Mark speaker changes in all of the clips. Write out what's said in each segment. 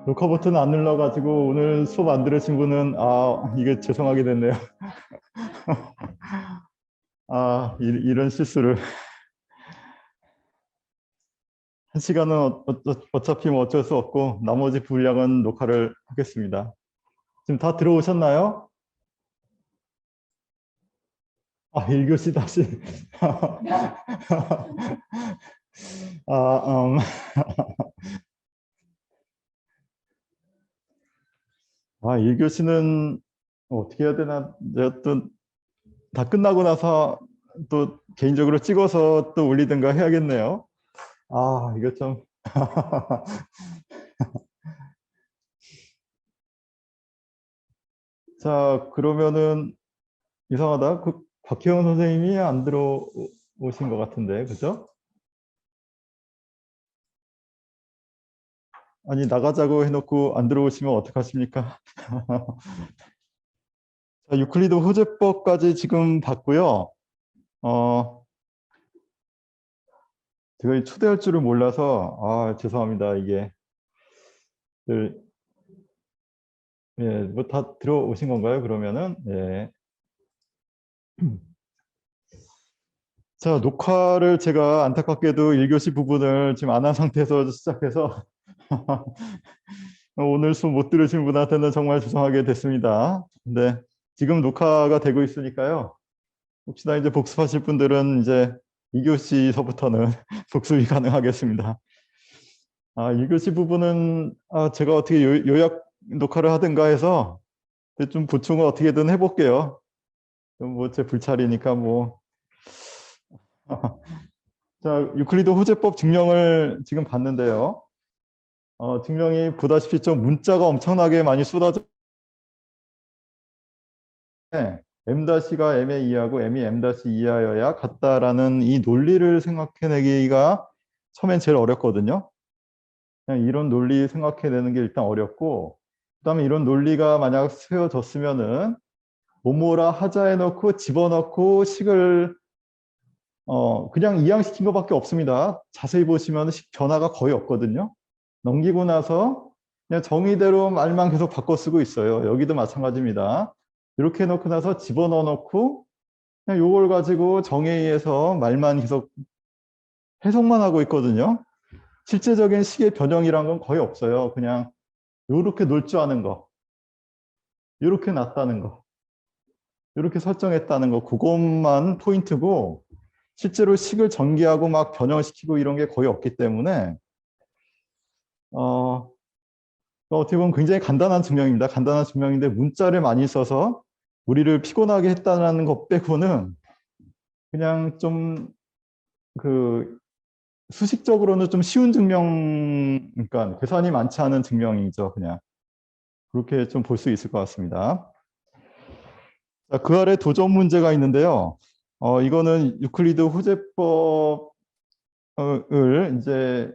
Speaker 1: 녹화 버튼 안 눌러가지고 오늘 수업 안 들으신 분은 이게 죄송하게 됐네요. 이런 실수를. 한 시간은 어차피 뭐 어쩔 수 없고 나머지 분량은 녹화를 하겠습니다. 지금 다 들어오셨나요? 1교시 다시. 아, 음. 1교시는 어떻게 해야 되나? 제가 또 다 끝나고 나서 또 개인적으로 찍어서 또 올리든가 해야겠네요. 이거 좀. 자, 그러면은 이상하다. 박혜원 선생님이 안 들어오신 것 같은데, 그죠? 아니, 나가자고 해놓고 안 들어오시면 어떡하십니까? 자, 유클리드 호재법까지 지금 봤고요. 어, 제가 초대할 줄을 몰라서, 죄송합니다. 이게. 그, 예, 뭐 다 들어오신 건가요? 그러면은, 예. 자, 녹화를 제가 안타깝게도 1교시 부분을 지금 안 한 상태에서 시작해서 오늘 수업 못 들으신 분한테는 정말 죄송하게 됐습니다. 근데 지금 녹화가 되고 있으니까요. 혹시나 이제 복습하실 분들은 이제 2교시서부터는 복습이 가능하겠습니다. 1교시 부분은 제가 어떻게 요약 녹화를 하든가 해서 좀 보충을 어떻게든 해볼게요. 뭐 제 불찰이니까 뭐. 자, 유클리드 호재법 증명을 지금 봤는데요. 증명이 보다시피 좀 문자가 엄청나게 많이 쏟아져. M-가 M의 2하고 M이 M-2 이하여야 같다라는 이 논리를 생각해내기가 처음엔 제일 어렵거든요. 그냥 이런 논리 생각해내는 게 일단 어렵고, 그다음에 이런 논리가 만약 세워졌으면은 뭐뭐라 하자 해놓고 집어넣고 식을 그냥 이양시킨 것밖에 없습니다. 자세히 보시면 식 변화가 거의 없거든요. 넘기고 나서 그냥 정의대로 말만 계속 바꿔 쓰고 있어요. 여기도 마찬가지입니다. 이렇게 해놓고 나서 집어넣어 놓고 그냥 요걸 가지고 정의에 의해서 말만 계속 해석만 하고 있거든요. 실제적인 식의 변형이란 건 거의 없어요. 그냥 요렇게 놀 줄 아는 거, 요렇게 놨다는 거, 요렇게 설정했다는 거, 그것만 포인트고 실제로 식을 전개하고 막 변형시키고 이런 게 거의 없기 때문에 어떻게 보면 굉장히 간단한 증명입니다. 간단한 증명인데 문자를 많이 써서 우리를 피곤하게 했다는 것 빼고는 그냥 좀 그 수식적으로는 좀 쉬운 증명, 그러니까 계산이 많지 않은 증명이죠. 그냥 그렇게 좀 볼 수 있을 것 같습니다. 자, 그 아래 도전 문제가 있는데요. 이거는 유클리드 호재법을 이제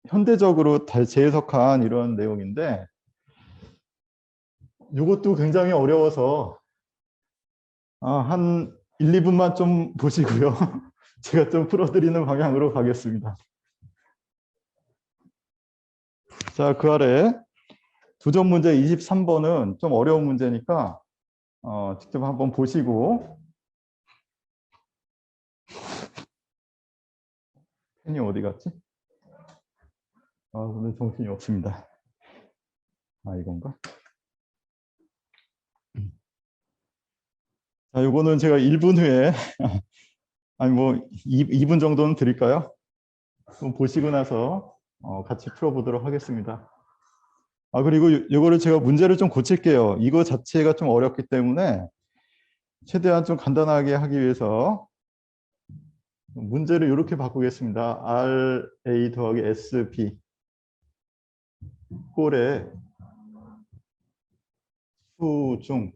Speaker 1: 현대적으로 재해석한 이런 내용인데 이것도 굉장히 어려워서 한 1, 2분만 좀 보시고요. 제가 좀 풀어드리는 방향으로 가겠습니다. 자, 그 아래 도전 문제 23번은 좀 어려운 문제니까 직접 한번 보시고. 펜이 어디 갔지? 오늘 정신이 없습니다. 이건가? 자, 요거는 제가 1분 후에 아니 뭐 2분 정도는 드릴까요? 좀 보시고 나서 같이 풀어보도록 하겠습니다. 그리고 요거를 제가 문제를 좀 고칠게요. 이거 자체가 좀 어렵기 때문에 최대한 좀 간단하게 하기 위해서 문제를 이렇게 바꾸겠습니다. RA 더하기 SB 꼴의 수중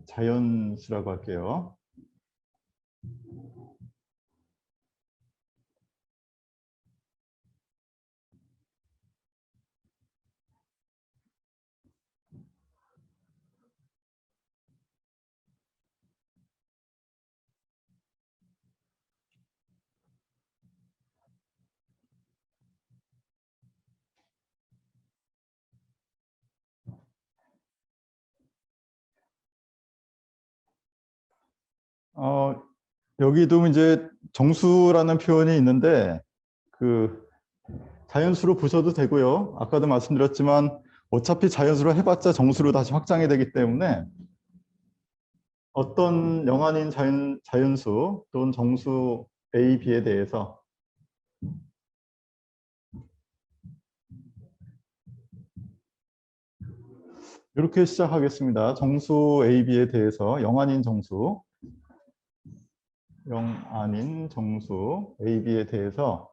Speaker 1: 자연수라고 할게요. 어, 여기도 이제 정수라는 표현이 있는데 그 자연수로 보셔도 되고요. 아까도 말씀드렸지만 어차피 자연수로 해봤자 정수로 다시 확장이 되기 때문에 어떤 영한인 자연수 또는 정수 A, B에 대해서 이렇게 시작하겠습니다. 정수 A, B에 대해서 영한인 정수 A, B에 대해서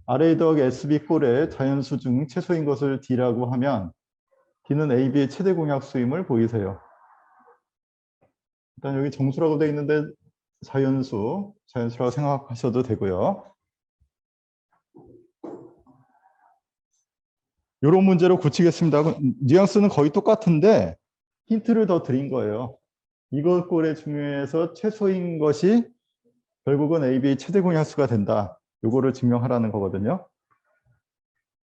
Speaker 1: RA 더하기 SB 꼴의 자연수 중 최소인 것을 D라고 하면 D는 A, B의 최대 공약수임을 보이세요. 일단 여기 정수라고 되어 있는데 자연수라고 생각하셔도 되고요. 이런 문제로 고치겠습니다. 뉘앙스는 거의 똑같은데 힌트를 더 드린 거예요. 이것 꼴의 중에서 최소인 것이 결국은 AB의 최대 공약수가 된다. 이거를 증명하라는 거거든요.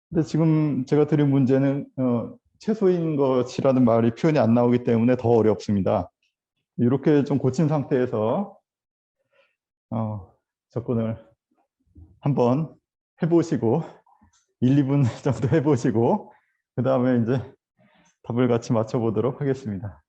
Speaker 1: 근데 지금 제가 드린 문제는 최소인 것이라는 말이 표현이 안 나오기 때문에 더 어렵습니다. 이렇게 좀 고친 상태에서 접근을 한번 해보시고 1, 2분 정도 해보시고 그 다음에 이제 답을 같이 맞춰보도록 하겠습니다.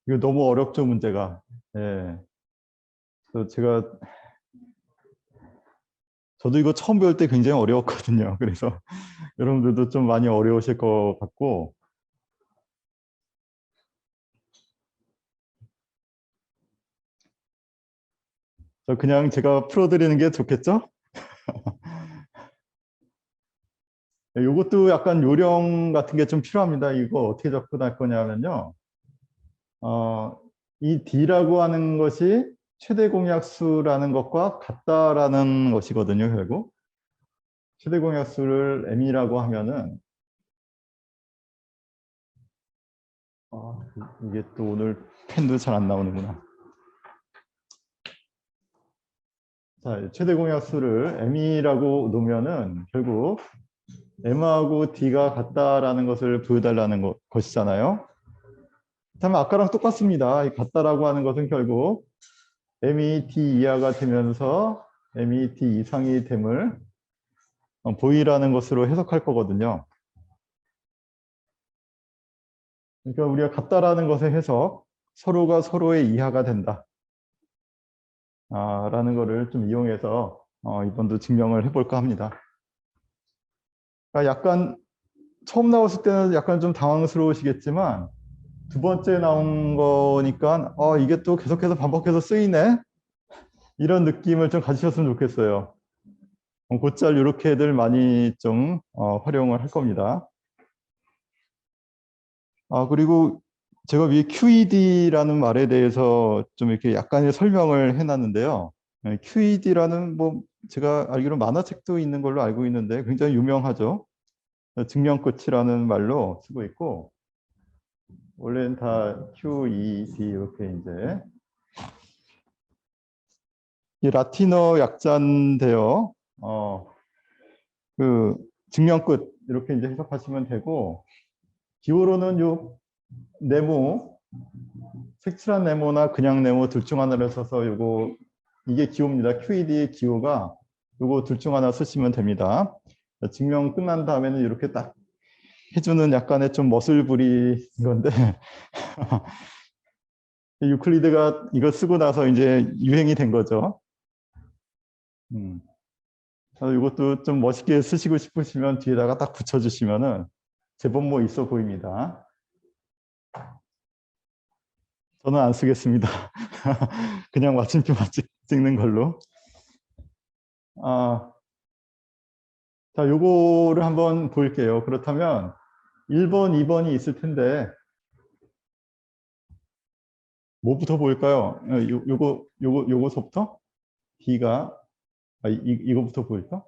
Speaker 1: 이거 너무 어렵죠, 문제가. 예. 저도 이거 처음 배울 때 굉장히 어려웠거든요. 그래서 여러분들도 좀 많이 어려우실 것 같고, 그냥 제가 풀어드리는 게 좋겠죠? 이것도 약간 요령 같은 게 좀 필요합니다. 이거 어떻게 접근할 거냐면요. 이 D라고 하는 것이 최대 공약수라는 것과 같다라는 것이거든요, 결국. 최대 공약수를 M이라고 하면은, 이게 또 오늘 펜도 잘 안 나오는구나. 자, 최대 공약수를 M이라고 놓으면은 결국 M하고 D가 같다라는 것을 보여달라는 것이잖아요. 그다음에 아까랑 똑같습니다. 이 같다라고 하는 것은 결국 M이 D 이하가 되면서 M이 D 이상이 됨을 보이라는 것으로 해석할 거거든요. 그러니까 우리가 같다라는 것의 해석, 서로가 서로의 이하가 된다. 라는 것을 좀 이용해서 이번도 증명을 해볼까 합니다. 그러니까 약간 처음 나왔을 때는 약간 좀 당황스러우시겠지만 두 번째 나온 거니까 이게 또 계속해서 반복해서 쓰이네? 이런 느낌을 좀 가지셨으면 좋겠어요. 곧잘 이렇게들 많이 좀 활용을 할 겁니다. 그리고 제가 위에 QED라는 말에 대해서 좀 이렇게 약간의 설명을 해놨는데요. QED라는 뭐 제가 알기로 만화책도 있는 걸로 알고 있는데 굉장히 유명하죠. 증명끝이라는 말로 쓰고 있고 원래는 다 QED 이렇게 이제 이 라틴어 약자인데요. 그 증명끝 이렇게 이제 해석하시면 되고 기호로는 요 네모 색칠한 네모나 그냥 네모 둘 중 하나를 써서 요거 이게 기호입니다. QED의 기호가 요거 둘 중 하나 쓰시면 됩니다. 증명 끝난 다음에는 이렇게 딱 해주는 약간의 좀 멋을부린 건데 유클리드가 이거 쓰고 나서 이제 유행이 된 거죠. 이것도 좀 멋있게 쓰시고 싶으시면 뒤에다가 딱 붙여주시면은 제법 뭐 있어 보입니다. 저는 안 쓰겠습니다. 그냥 마침표 찍는 걸로. 자, 요거를 한번 볼게요. 그렇다면 1번, 2번이 있을 텐데 뭐부터 볼까요? 요거서부터? D가, 이거부터 볼까?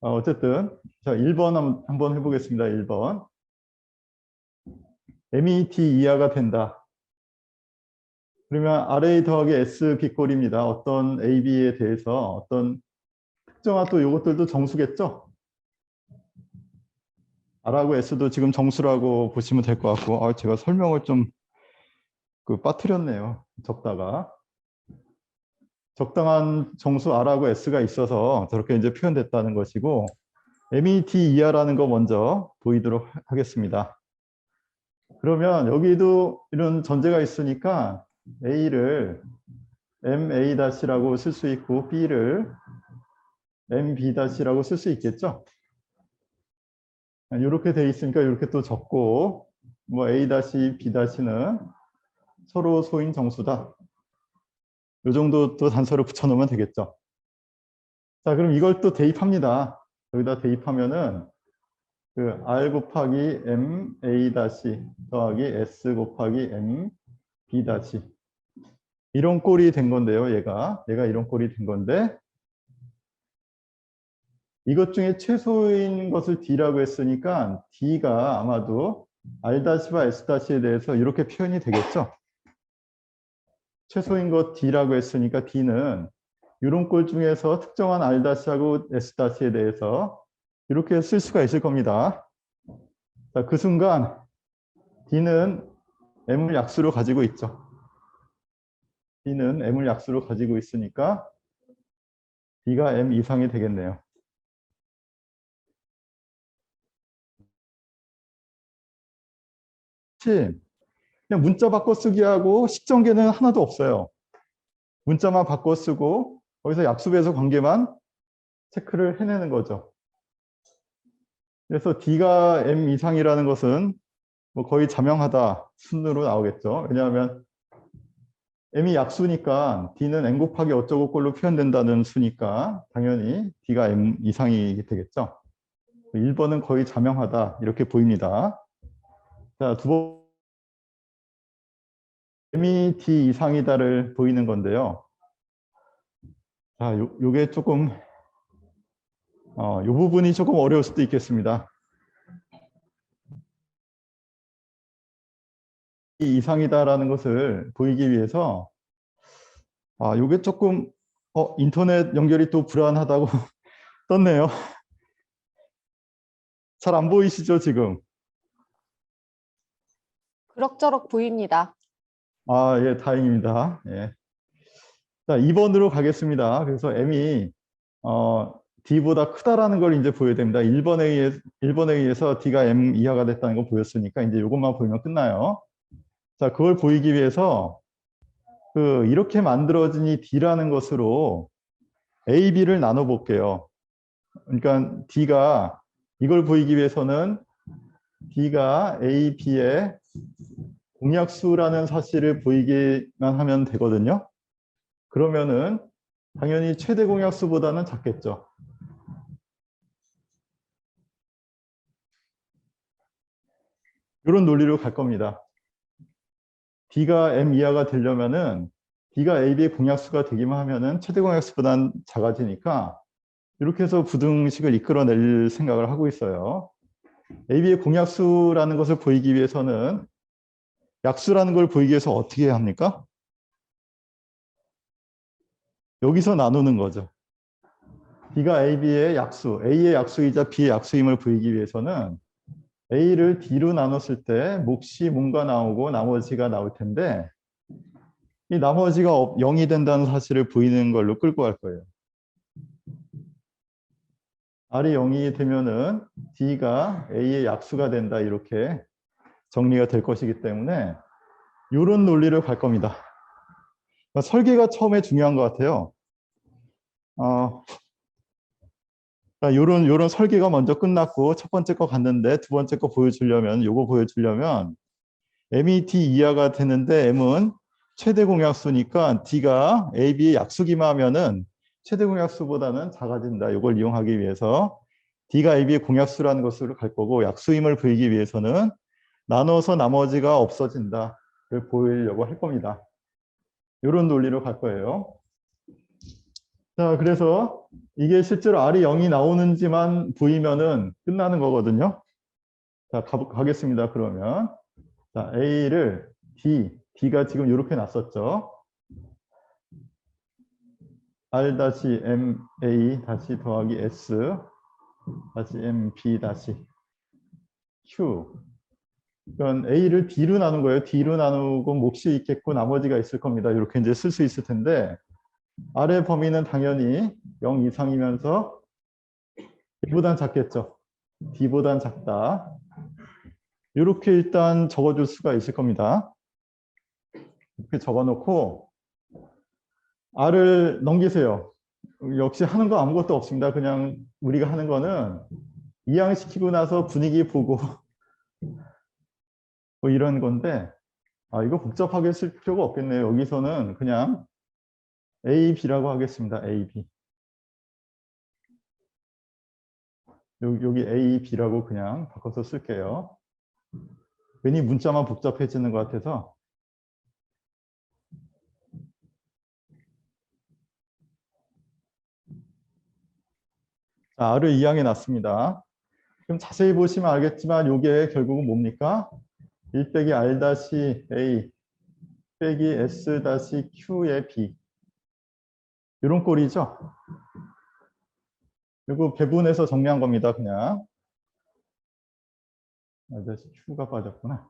Speaker 1: 어쨌든, 자, 1번 한번 해보겠습니다. 1번. MET 이하가 된다. 그러면 RA 더하기 S B꼴입니다. 어떤 AB에 대해서 어떤 특정한 또 이것들도 정수겠죠? R하고 S도 지금 정수라고 보시면 될 것 같고, 제가 설명을 좀 빠뜨렸네요. 적다가. 적당한 정수 R하고 S가 있어서 저렇게 이제 표현됐다는 것이고, MET 이하라는 거 먼저 보이도록 하겠습니다. 그러면 여기도 이런 전제가 있으니까 A를 MA-라고 쓸 수 있고 B를 MB-라고 쓸 수 있겠죠? 이렇게 돼 있으니까 이렇게 또 적고 뭐 A-B-는 서로 소인 정수다. 이 정도 또 단서를 붙여놓으면 되겠죠. 자, 그럼 이걸 또 대입합니다. 여기다 대입하면은 R 곱하기 M A- 더하기 S 곱하기 M B- 이런 꼴이 된 건데요. 얘가 이런 꼴이 된 건데 이것 중에 최소인 것을 D라고 했으니까 D가 아마도 R'와 S'에 대해서 이렇게 표현이 되겠죠. 최소인 것 D라고 했으니까 D는 이런 꼴 중에서 특정한 R-하고 S-에 대해서 이렇게 쓸 수가 있을 겁니다. 자, 그 순간 D는 M을 약수로 가지고 있죠. D는 M을 약수로 가지고 있으니까 D가 M 이상이 되겠네요. 그냥 문자 바꿔 쓰기하고 식전개는 하나도 없어요. 문자만 바꿔 쓰고 거기서 약수배수 관계만 체크를 해내는 거죠. 그래서 D가 M 이상이라는 것은 뭐 거의 자명하다 순으로 나오겠죠. 왜냐하면 M이 약수니까 D는 N 곱하기 어쩌고 꼴로 표현된다는 수니까 당연히 D가 M 이상이 되겠죠. 1번은 거의 자명하다 이렇게 보입니다. 자, 두 번 M이 D 이상이다를 보이는 건데요. 자, 요게 조금 요 부분이 조금 어려울 수도 있겠습니다. 이 이상이다라는 것을 보이기 위해서 요게 조금 인터넷 연결이 또 불안하다고 떴네요. 잘 안 보이시죠, 지금?
Speaker 2: 그럭저럭 보입니다.
Speaker 1: 예, 다행입니다. 예. 자, 2번으로 가겠습니다. 그래서 M이 D보다 크다라는 걸 이제 보여야 됩니다. 1번에 의해서 D가 M 이하가 됐다는 거 보였으니까 이제 이것만 보이면 끝나요. 자, 그걸 보이기 위해서 이렇게 만들어진 이 D라는 것으로 A, B를 나눠 볼게요. 그러니까 D가 이걸 보이기 위해서는 D가 A, B의 공약수라는 사실을 보이기만 하면 되거든요. 그러면은 당연히 최대 공약수보다는 작겠죠. 이런 논리로 갈 겁니다. D가 M 이하가 되려면은 D가 AB의 공약수가 되기만 하면은 최대 공약수보다는 작아지니까 이렇게 해서 부등식을 이끌어낼 생각을 하고 있어요. AB의 공약수라는 것을 보이기 위해서는 약수라는 걸 보이기 위해서 어떻게 해야 합니까? 여기서 나누는 거죠. D가 AB의 약수, A의 약수이자 B의 약수임을 보이기 위해서는 A를 D로 나눴을 때 몫이 뭔가 나오고 나머지가 나올 텐데 이 나머지가 0이 된다는 사실을 보이는 걸로 끌고 갈 거예요. R이 0이 되면은 D가 A의 약수가 된다 이렇게 정리가 될 것이기 때문에 이런 논리를 갈 겁니다. 그러니까 설계가 처음에 중요한 것 같아요. 요런 설계가 먼저 끝났고 첫 번째 거 갔는데 두 번째 거 보여주려면 요거 보여주려면 M이 D 이하가 되는데 M은 최대 공약수니까 D가 A, B의 약수기만 하면은 최대 공약수보다는 작아진다. 이걸 이용하기 위해서 D가 A, B의 공약수라는 것으로 갈 거고 약수임을 보이기 위해서는 나눠서 나머지가 없어진다. 를 보이려고 할 겁니다. 이런 논리로 갈 거예요. 자, 그래서 이게 실제로 R이 0이 나오는지만 보이면은 끝나는 거거든요. 자, 가겠습니다. 그러면. 자, A를 D가 지금 이렇게 났었죠. R-MA 다시 더하기 S 다시 MB 다시 Q. 그럼 A를 D로 나눈 거예요. D로 나누고 몫이 있겠고 나머지가 있을 겁니다. 이렇게 이제 쓸 수 있을 텐데 R의 범위는 당연히 0 이상이면서 D보단 작겠죠. D보단 작다. 이렇게 일단 적어줄 수가 있을 겁니다. 이렇게 적어놓고 R을 넘기세요. 역시 하는 거 아무것도 없습니다. 그냥 우리가 하는 거는 이항시키고 나서 분위기 보고 뭐 이런 건데 이거 복잡하게 쓸 필요가 없겠네요. 여기서는 그냥 A, B라고 하겠습니다. A, B. 여기 A, B라고 그냥 바꿔서 쓸게요. 괜히 문자만 복잡해지는 것 같아서. 자, R을 이항해 놨습니다. 그럼 자세히 보시면 알겠지만 이게 결국은 뭡니까? 1 빼기 R 다시 A 빼기 S 다시 Q의 B. 이런 꼴이죠. 그리고 배분해서 정리한 겁니다. 그냥. R 다시 Q가 빠졌구나.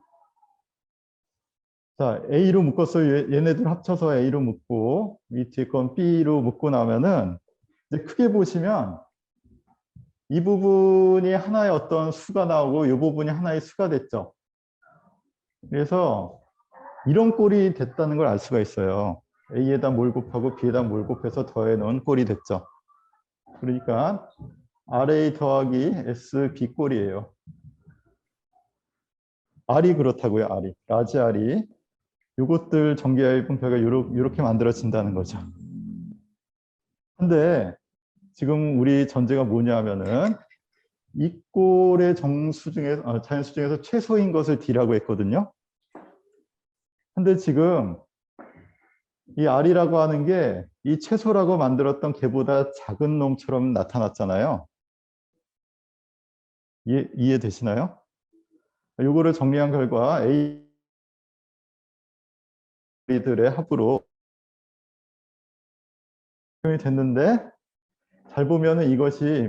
Speaker 1: 자, A로 묶었어요. 얘네들 합쳐서 A로 묶고 밑에 건 B로 묶고 나면은 이제 크게 보시면 이 부분이 하나의 어떤 수가 나오고 이 부분이 하나의 수가 됐죠. 그래서 이런 꼴이 됐다는 걸 알 수가 있어요. A에다 뭘 곱하고 B에다 뭘 곱해서 더해 놓은 꼴이 됐죠. 그러니까 RA 더하기 SB 꼴이에요. R이 그렇다고요. R이. 라지 R이. 이것들 전기의 분표가 이렇게 만들어진다는 거죠. 근데 지금 우리 전제가 뭐냐면은 이 꼴의 정수 중에서 자연수 중에서 최소인 것을 D라고 했거든요. 근데 지금 이 R이라고 하는 게 이 최소라고 만들었던 개보다 작은 놈처럼 나타났잖아요. 이해되시나요? 이거를 정리한 결과 A들의 합으로 표현이 됐는데 잘 보면은 이것이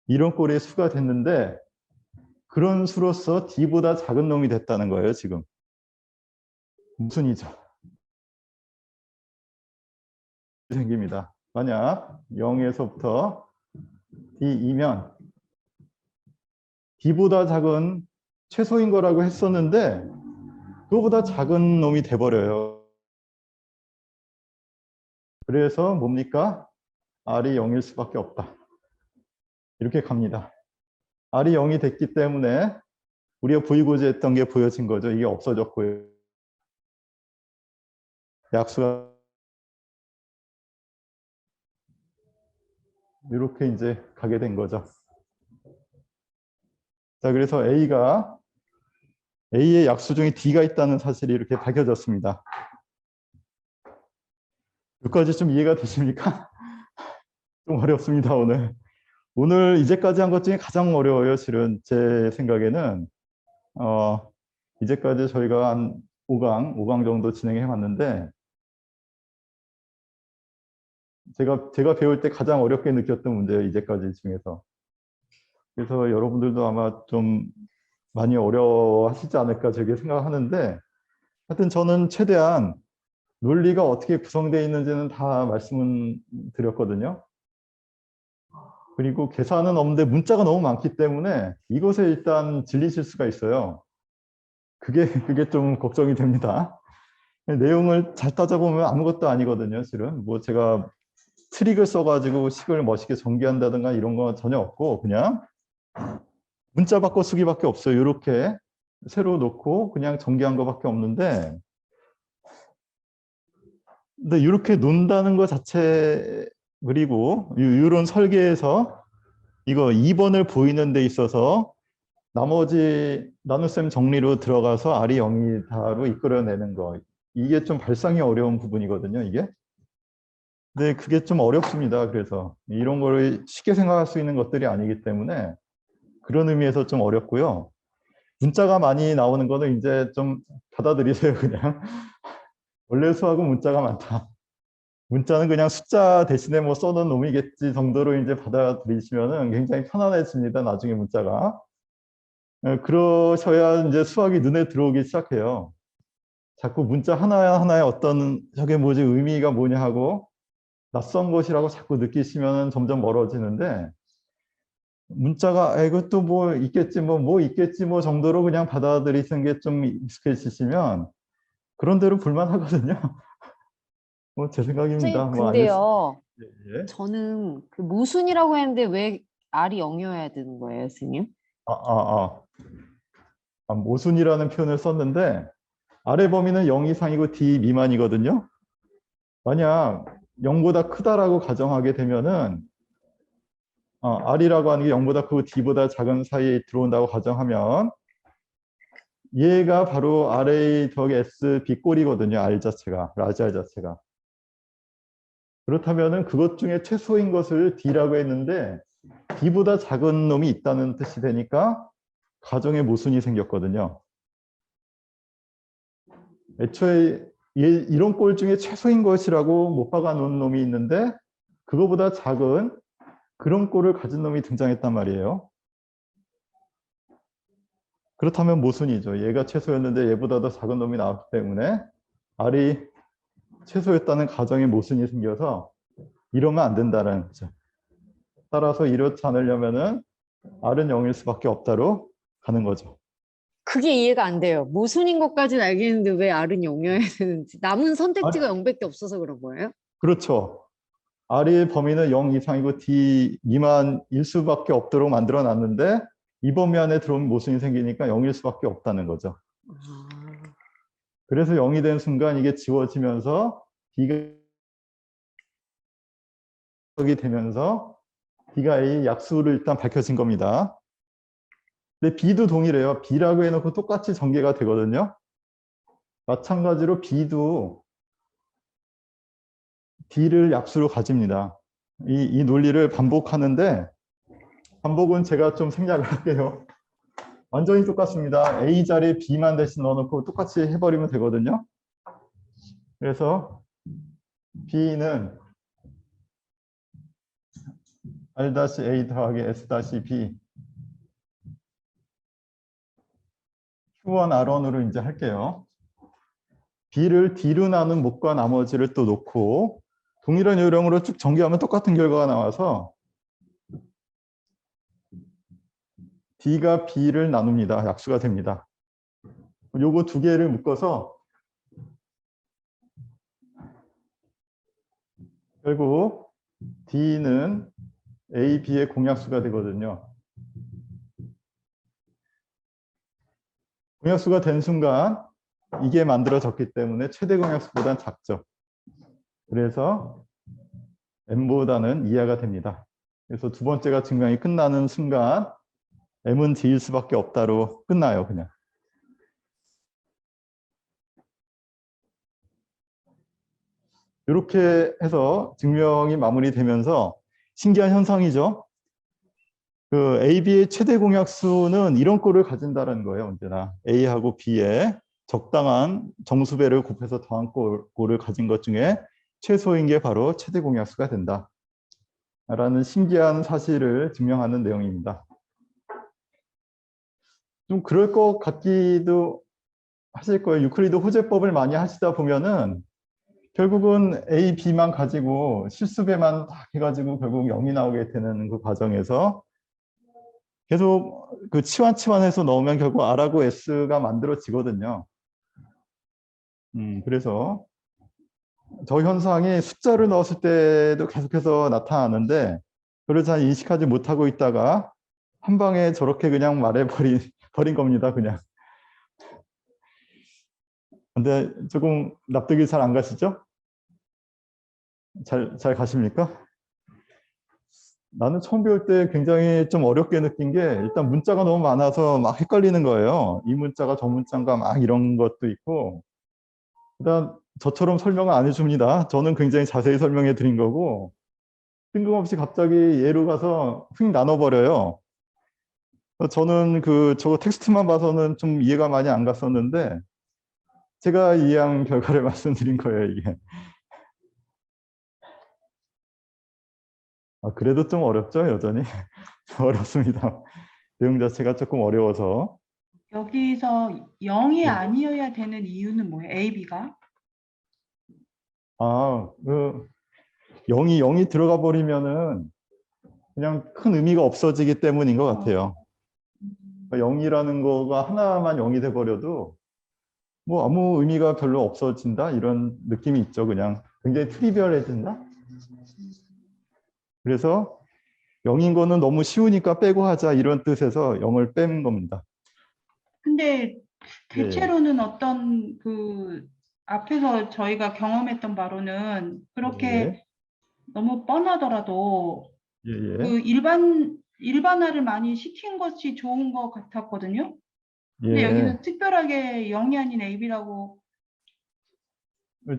Speaker 1: 이런 꼴의 수가 됐는데 그런 수로서 D보다 작은 놈이 됐다는 거예요, 지금. 무슨 이죠? 생깁니다. 만약 0에서부터 D2면 D보다 작은 최소인 거라고 했었는데 그거보다 작은 놈이 돼버려요. 그래서 뭡니까? R이 0일 수밖에 없다. 이렇게 갑니다. R이 0이 됐기 때문에 우리가 보이고자 했던 게 보여진 거죠. 이게 없어졌고요. 약수가 이렇게 이제 가게 된 거죠. 자, 그래서 A의 약수 중에 D가 있다는 사실이 이렇게 밝혀졌습니다. 여기까지 좀 이해가 되십니까? 좀 어렵습니다, 오늘. 오늘 이제까지 한 것 중에 가장 어려워요, 실은. 제 생각에는. 이제까지 저희가 한 5강 정도 진행해 왔는데, 제가 배울 때 가장 어렵게 느꼈던 문제예요, 이제까지 중에서. 그래서 여러분들도 아마 좀 많이 어려워하시지 않을까 저렇게 생각하는데, 하여튼 저는 최대한 논리가 어떻게 구성되어 있는지는 다 말씀을 드렸거든요. 그리고 계산은 없는데 문자가 너무 많기 때문에 이것에 일단 질리실 수가 있어요. 그게 좀 걱정이 됩니다. 내용을 잘 따져보면 아무것도 아니거든요, 실은. 뭐 제가 트릭을 써가지고 식을 멋있게 전개한다든가 이런 거 전혀 없고 그냥 문자 바꿔 쓰기밖에 없어요. 이렇게 새로 놓고 그냥 전개한 거밖에 없는데 근데 이렇게 논다는 것 자체 그리고 이런 설계에서 이거 2번을 보이는 데 있어서 나머지 나눗셈 정리로 들어가서 R이 0이다로 이끌어내는 거 이게 좀 발상이 어려운 부분이거든요. 이게 근데 그게 좀 어렵습니다. 그래서 이런 거를 쉽게 생각할 수 있는 것들이 아니기 때문에 그런 의미에서 좀 어렵고요. 문자가 많이 나오는 거는 이제 좀 받아들이세요. 그냥 원래 수학은 문자가 많다. 문자는 그냥 숫자 대신에 뭐 써놓은 놈이겠지 정도로 이제 받아들이시면은 굉장히 편안해집니다. 나중에 문자가. 그러셔야 이제 수학이 눈에 들어오기 시작해요. 자꾸 문자 하나하나에 어떤 저게 뭐지 의미가 뭐냐 하고 낯선 것이라고 자꾸 느끼시면 점점 멀어지는데 문자가 이것도 뭐 있겠지 뭐 있겠지 뭐 정도로 그냥 받아들이시는 게 좀 익숙해지시면 그런 대로 불만하거든요. 뭐 제 생각입니다.
Speaker 2: 선생님,
Speaker 1: 뭐 아닐 수.
Speaker 2: 근데요,
Speaker 1: 예.
Speaker 2: 저는 그 모순이라고 했는데 왜 R이 0이어야 되는 거예요, 선생님?
Speaker 1: 모순이라는 표현을 썼는데 아래 범위는 0 이상이고 D 미만이거든요. 만약 0보다 크다라고 가정하게 되면은 R이라고 하는 게 0보다 크고 D보다 작은 사이에 들어온다고 가정하면 얘가 바로 RA 더하기 S B 꼴이거든요. R 자체가, 라지 R 자체가. 그렇다면은 그것 중에 최소인 것을 D라고 했는데 D보다 작은 놈이 있다는 뜻이 되니까 가정에 모순이 생겼거든요. 애초에 이런 꼴 중에 최소인 것이라고 못 박아 놓은 놈이 있는데 그거보다 작은 그런 꼴을 가진 놈이 등장했단 말이에요. 그렇다면 모순이죠. 얘가 최소였는데 얘보다 더 작은 놈이 나왔기 때문에 R이 최소였다는 가정에 모순이 생겨서 이러면 안 된다는 거죠. 따라서 이렇지 않으려면은 R은 0일 수밖에 없다로 가는 거죠.
Speaker 2: 그게 이해가 안 돼요. 모순인 것까지는 알겠는데 왜 R은 0이어야 되는지. 남은 선택지가 0밖에 없어서 그런 거예요?
Speaker 1: 그렇죠. R의 범위는 0 이상이고 D 미만일 수밖에 없도록 만들어 놨는데 이 범위 안에 들어오면 모순이 생기니까 0일 수밖에 없다는 거죠.
Speaker 2: 아,
Speaker 1: 그래서 0이 된 순간 이게 지워지면서 D가 되면서 D가 A 약수를 일단 밝혀진 겁니다. 근데 B도 동일해요. B라고 해놓고 똑같이 전개가 되거든요. 마찬가지로 B도 D를 약수로 가집니다. 이 논리를 반복하는데 반복은 제가 좀 생략을 할게요. 완전히 똑같습니다. A 자리에 B만 대신 넣어놓고 똑같이 해버리면 되거든요. 그래서 B는 R-A 더하기 S-B Q1, R1으로 이제 할게요. B를 D로 나눈 목과 나머지를 또 놓고 동일한 요령으로 쭉 전개하면 똑같은 결과가 나와서 D가 B를 나눕니다. 약수가 됩니다. 요거 두 개를 묶어서 결국 D는 A, B의 공약수가 되거든요. 공약수가 된 순간 이게 만들어졌기 때문에 최대 공약수보다는 작죠. 그래서 M보다는 이하가 됩니다. 그래서 두 번째가 증명이 끝나는 순간 M은 D일 수밖에 없다로 끝나요. 그냥. 이렇게 해서 증명이 마무리되면서 신기한 현상이죠. 그 AB의 최대 공약수는 이런 꼴을 가진다는 거예요. 언제나 A하고 B의 적당한 정수배를 곱해서 더한 꼴을 가진 것 중에 최소인 게 바로 최대 공약수가 된다. 라는 신기한 사실을 증명하는 내용입니다. 좀 그럴 것 같기도 하실 거예요. 유클리드 호재법을 많이 하시다 보면은 결국은 A, B만 가지고 실수배만 딱 해가지고 결국 0이 나오게 되는 그 과정에서 계속 그 치환해서 넣으면 결국 R하고 S가 만들어지거든요. 그래서 저 현상이 숫자를 넣었을 때도 계속해서 나타나는데 그걸 잘 인식하지 못하고 있다가 한 방에 저렇게 그냥 버린 겁니다. 그냥. 근데 조금 납득이 잘 안 가시죠? 잘 가십니까? 나는 처음 배울 때 굉장히 좀 어렵게 느낀 게 일단 문자가 너무 많아서 막 헷갈리는 거예요. 이 문자가 저 문자인가 막 이런 것도 있고. 그다음 저처럼 설명을 안 해줍니다. 저는 굉장히 자세히 설명해 드린 거고 뜬금없이 갑자기 예로 가서 휙 나눠버려요. 저는 저거 텍스트만 봐서는 좀 이해가 많이 안 갔었는데 제가 이해한 결과를 말씀드린 거예요, 이게. 그래도 좀 어렵죠, 여전히. 어렵습니다. 내용 자체가 조금 어려워서.
Speaker 3: 여기서 0이
Speaker 1: 네.
Speaker 3: 아니어야 되는 이유는 뭐예요? A, B가?
Speaker 1: 아, 0이 들어가 버리면은 그냥 큰 의미가 없어지기 때문인 것 같아요. 0이라는 거가 하나만 0이 돼 버려도 뭐 아무 의미가 별로 없어진다 이런 느낌이 있죠. 그냥 굉장히 트리비얼해진다. 그래서 0인 거는 너무 쉬우니까 빼고 하자 이런 뜻에서 0을 뺀 겁니다.
Speaker 3: 근데
Speaker 1: 예,
Speaker 3: 대체로는 어떤 앞에서 저희가 경험했던 바로는 그렇게
Speaker 1: 예,
Speaker 3: 너무 뻔하더라도
Speaker 1: 예, 예,
Speaker 3: 일반화를 많이 시킨 것이 좋은 것 같았거든요. 근데
Speaker 1: 예.
Speaker 3: 여기서 특별하게 0이 아닌 AB라고.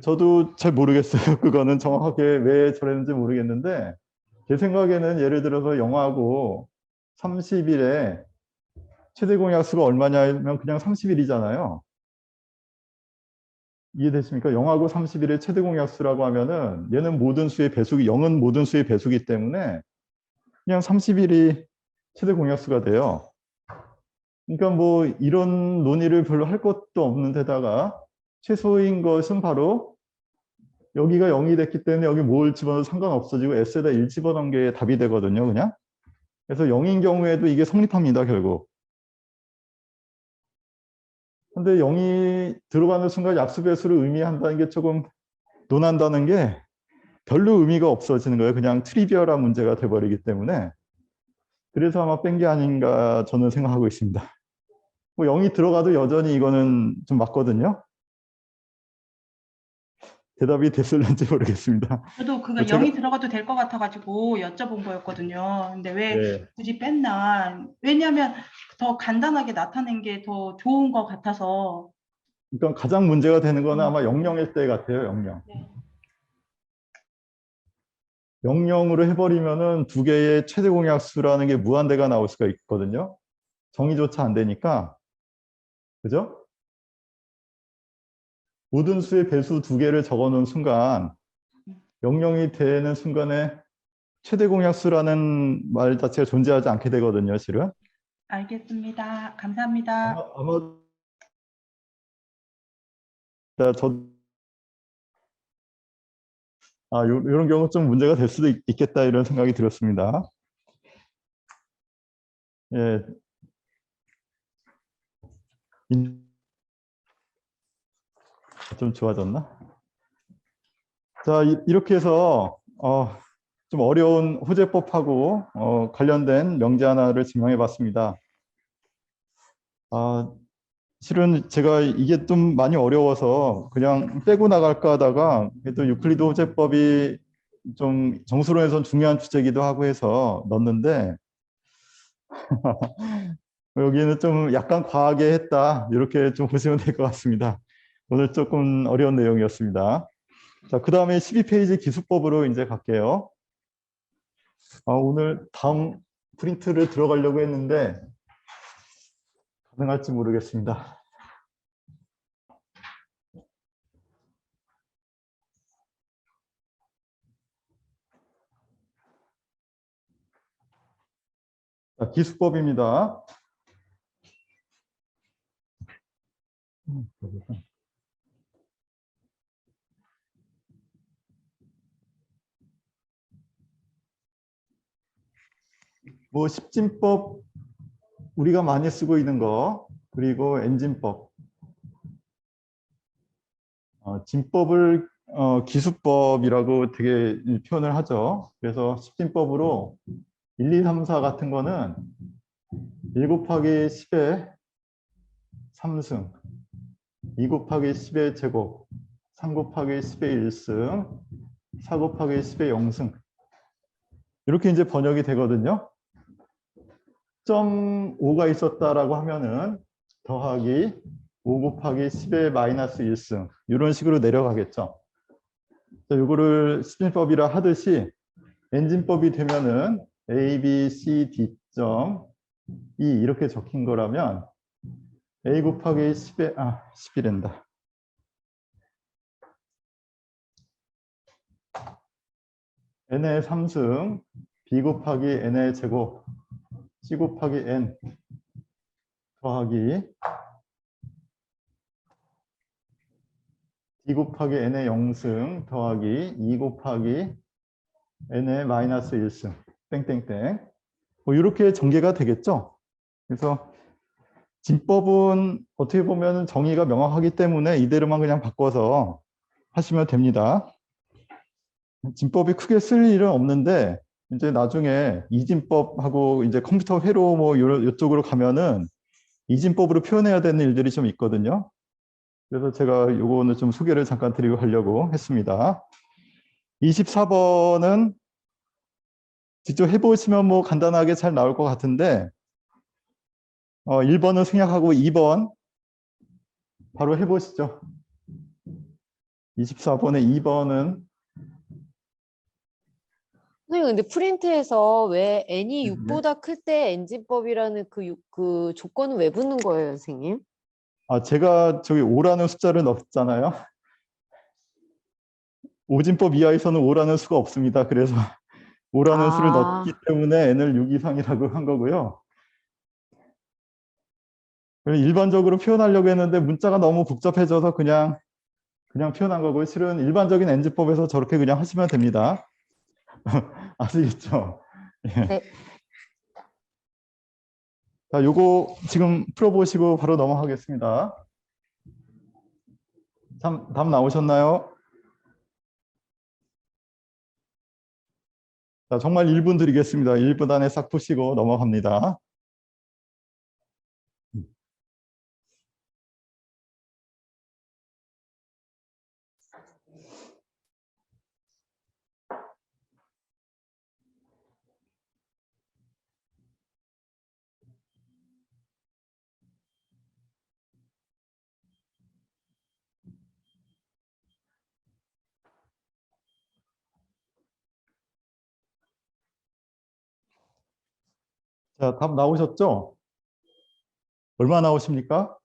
Speaker 1: 저도 잘 모르겠어요. 그거는 정확하게 왜 저랬는지 모르겠는데 제 생각에는 예를 들어서 영하고 30일에 최대 공약수가 얼마냐면 그냥 30일이잖아요. 이해되십니까? 0하고 31의 최대 공약수라고 하면은 얘는 모든 수의 배수기, 0은 모든 수의 배수기 때문에 그냥 30일이 최대 공약수가 돼요. 그러니까 뭐 이런 논의를 별로 할 것도 없는 데다가 최소인 것은 바로 여기가 0이 됐기 때문에 여기 뭘 집어넣어도 상관없어지고 S에다 1 집어넣은 게 답이 되거든요, 그냥. 그래서 0인 경우에도 이게 성립합니다, 결국. 근데 0이 들어가는 순간 약수배수를 의미한다는 게 조금 논한다는 게 별로 의미가 없어지는 거예요. 그냥 트리비얼한 문제가 돼버리기 때문에. 그래서 아마 뺀 게 아닌가 저는 생각하고 있습니다. 뭐 0이 들어가도 여전히 이거는 좀 맞거든요. 대답이 됐을는지 모르겠습니다.
Speaker 3: 저도 그거
Speaker 1: 제가
Speaker 3: 0이 들어가도 될 것 같아가지고 여쭤본 거였거든요. 근데 왜
Speaker 1: 예,
Speaker 3: 굳이 뺐나? 왜냐하면 더 간단하게 나타낸 게 더 좋은 것 같아서.
Speaker 1: 그러니까 가장 문제가 되는 거는 아마 00일 때 같아요. 00.
Speaker 3: 네.
Speaker 1: 00으로 해버리면은 두 개의 최대 공약수라는 게 무한대가 나올 수가 있거든요. 정의조차 안 되니까. 그죠? 모든 수의 배수 두 개를 적어 놓은 순간 00이 되는 순간에 최대 공약수라는 말 자체가 존재하지 않게 되거든요, 실은.
Speaker 3: 알겠습니다. 감사합니다.
Speaker 1: 아마 이런 경우 좀 문제가 될 수도 있겠다 이런 생각이 들었습니다. 예, 좀 좋아졌나? 자, 이렇게 해서 좀 어려운 호재법하고 관련된 명제 하나를 증명해 봤습니다. 실은 제가 이게 좀 많이 어려워서 그냥 빼고 나갈까 하다가 또 유클리드 호재법이 좀 정수론에선 중요한 주제이기도 하고 해서 넣었는데 여기는 좀 약간 과하게 했다 이렇게 좀 보시면 될 것 같습니다. 오늘 조금 어려운 내용이었습니다. 자, 그 다음에 12페이지 기수법으로 이제 갈게요. 오늘 다음 프린트를 들어가려고 했는데 가능할지 모르겠습니다. 자, 기수법입니다. 뭐 십진법 우리가 많이 쓰고 있는 거 그리고 엔진법 진법을 기수법이라고 되게 표현을 하죠. 그래서 십진법으로 1, 2, 3, 4 같은 거는 1 곱하기 10의 3승, 2 곱하기 10의 제곱, 3 곱하기 10의 1승, 4 곱하기 10의 0승. 이렇게 이제 번역이 되거든요. 0.5가 있었다라고 하면은 더하기 5 곱하기 10의 마이너스 1승. 이런 식으로 내려가겠죠. 이거를 십진법이라 하듯이 엔진법이 되면은 A, B, C, D 점 E 이렇게 적힌 거라면 A 곱하기 10의 10이란다. n의 3승 B 곱하기 n의 제곱 C 곱하기 n 더하기 D 곱하기 n의 0승 더하기 2 곱하기 n의 마이너스 1승 땡땡땡. 뭐 이렇게 전개가 되겠죠. 그래서 진법은 어떻게 보면 정의가 명확하기 때문에 이대로만 그냥 바꿔서 하시면 됩니다. 진법이 크게 쓸 일은 없는데 이제 나중에 이진법하고 이제 컴퓨터 회로 뭐 이쪽으로 가면은 이진법으로 표현해야 되는 일들이 좀 있거든요. 그래서 제가 요거는 좀 소개를 잠깐 드리고 하려고 했습니다. 24번은 직접 해보시면 뭐 간단하게 잘 나올 것 같은데 1번은 생략하고 2번 바로 해보시죠. 24번에 2번은
Speaker 2: 선생님, 근데 프린트에서 왜 n이 6보다 클 때 엔진법이라는 그 조건은 왜 붙는 거예요, 선생님?
Speaker 1: 제가 저기 5라는 숫자를 넣었잖아요. 오진법 이하에서는 5라는 수가 없습니다. 그래서 5라는 수를 넣었기 때문에 n을 6 이상이라고 한 거고요. 일반적으로 표현하려고 했는데 문자가 너무 복잡해져서 그냥 표현한 거고 실은 일반적인 엔진법에서 저렇게 그냥 하시면 됩니다. 아시겠죠? 예.
Speaker 2: 네.
Speaker 1: 자, 요거 지금 풀어보시고 바로 넘어가겠습니다. 답 나오셨나요? 자, 정말 1분 드리겠습니다. 1분 안에 싹 푸시고 넘어갑니다. 자, 답 나오셨죠? 얼마 나오십니까?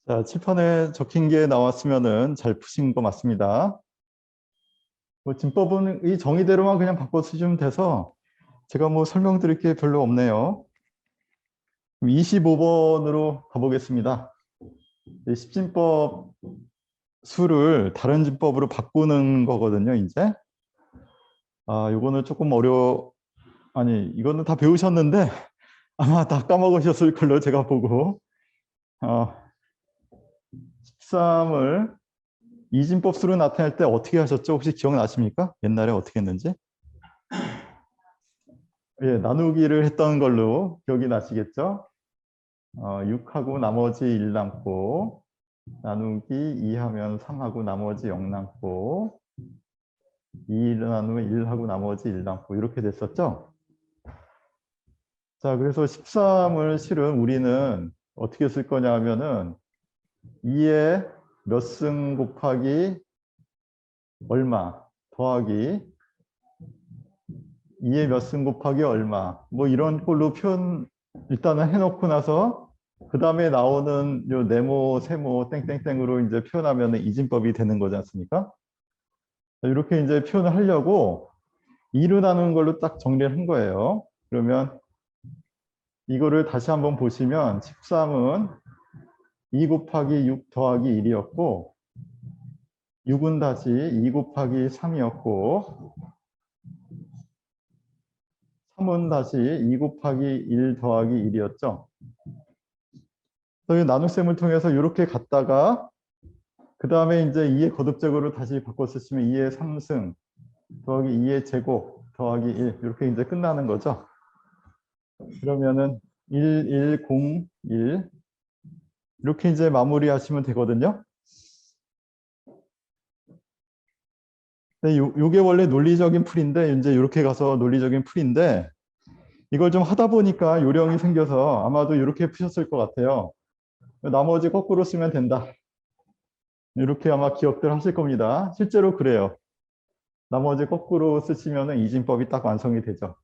Speaker 1: 자, 칠판에 적힌 게 나왔으면은 잘 푸신 거 맞습니다. 뭐 진법은 이 정의대로만 그냥 바꿔 쓰시면 돼서 제가 뭐 설명드릴 게 별로 없네요. 25번으로 가보겠습니다. 십진법 수를 다른 진법으로 바꾸는 거거든요, 이제. 요거는 조금 이거는 다 배우셨는데 아마 다 까먹으셨을 걸로 제가 보고 13을 이진법 수로 나타낼 때 어떻게 하셨죠? 혹시 기억나십니까? 옛날에 어떻게 했는지? 예, 나누기를 했던 걸로 기억이 나시겠죠? 6하고 나머지 1 남고 나누기 2하면 3하고 나머지 0 남고 2 나누면 1하고 나머지 1 남고 이렇게 됐었죠? 자, 그래서 13을 실은 우리는 어떻게 쓸 거냐 하면은 2에 몇 승 곱하기 얼마 더하기 2에 몇 승 곱하기 얼마 뭐 이런 걸로 일단은 해놓고 나서 그 다음에 나오는 요 네모, 세모, 땡땡땡으로 이제 표현하면 이진법이 되는 거지 않습니까? 이렇게 이제 표현을 하려고 2로 나누는 걸로 딱 정리를 한 거예요. 그러면 이거를 다시 한번 보시면 13은 2 곱하기 6 더하기 1이었고 6은 다시 2 곱하기 3이었고 3은 다시 2 곱하기 1 더하기 1이었죠. 저희 나눗셈을 통해서 이렇게 갔다가 그 다음에 이제 2의 거듭적으로 다시 바꿔 쓰시면 2의 3승 더하기 2의 제곱 더하기 1 이렇게 이제 끝나는 거죠. 그러면은 1, 1, 0, 1 이렇게 이제 마무리하시면 되거든요. 요게 원래 논리적인 풀인데 이제 이렇게 가서 논리적인 풀인데 이걸 좀 하다 보니까 요령이 생겨서 아마도 이렇게 푸셨을 것 같아요. 나머지 거꾸로 쓰면 된다. 이렇게 아마 기억들 하실 겁니다. 실제로 그래요. 나머지 거꾸로 쓰시면 이진법이 딱 완성이 되죠.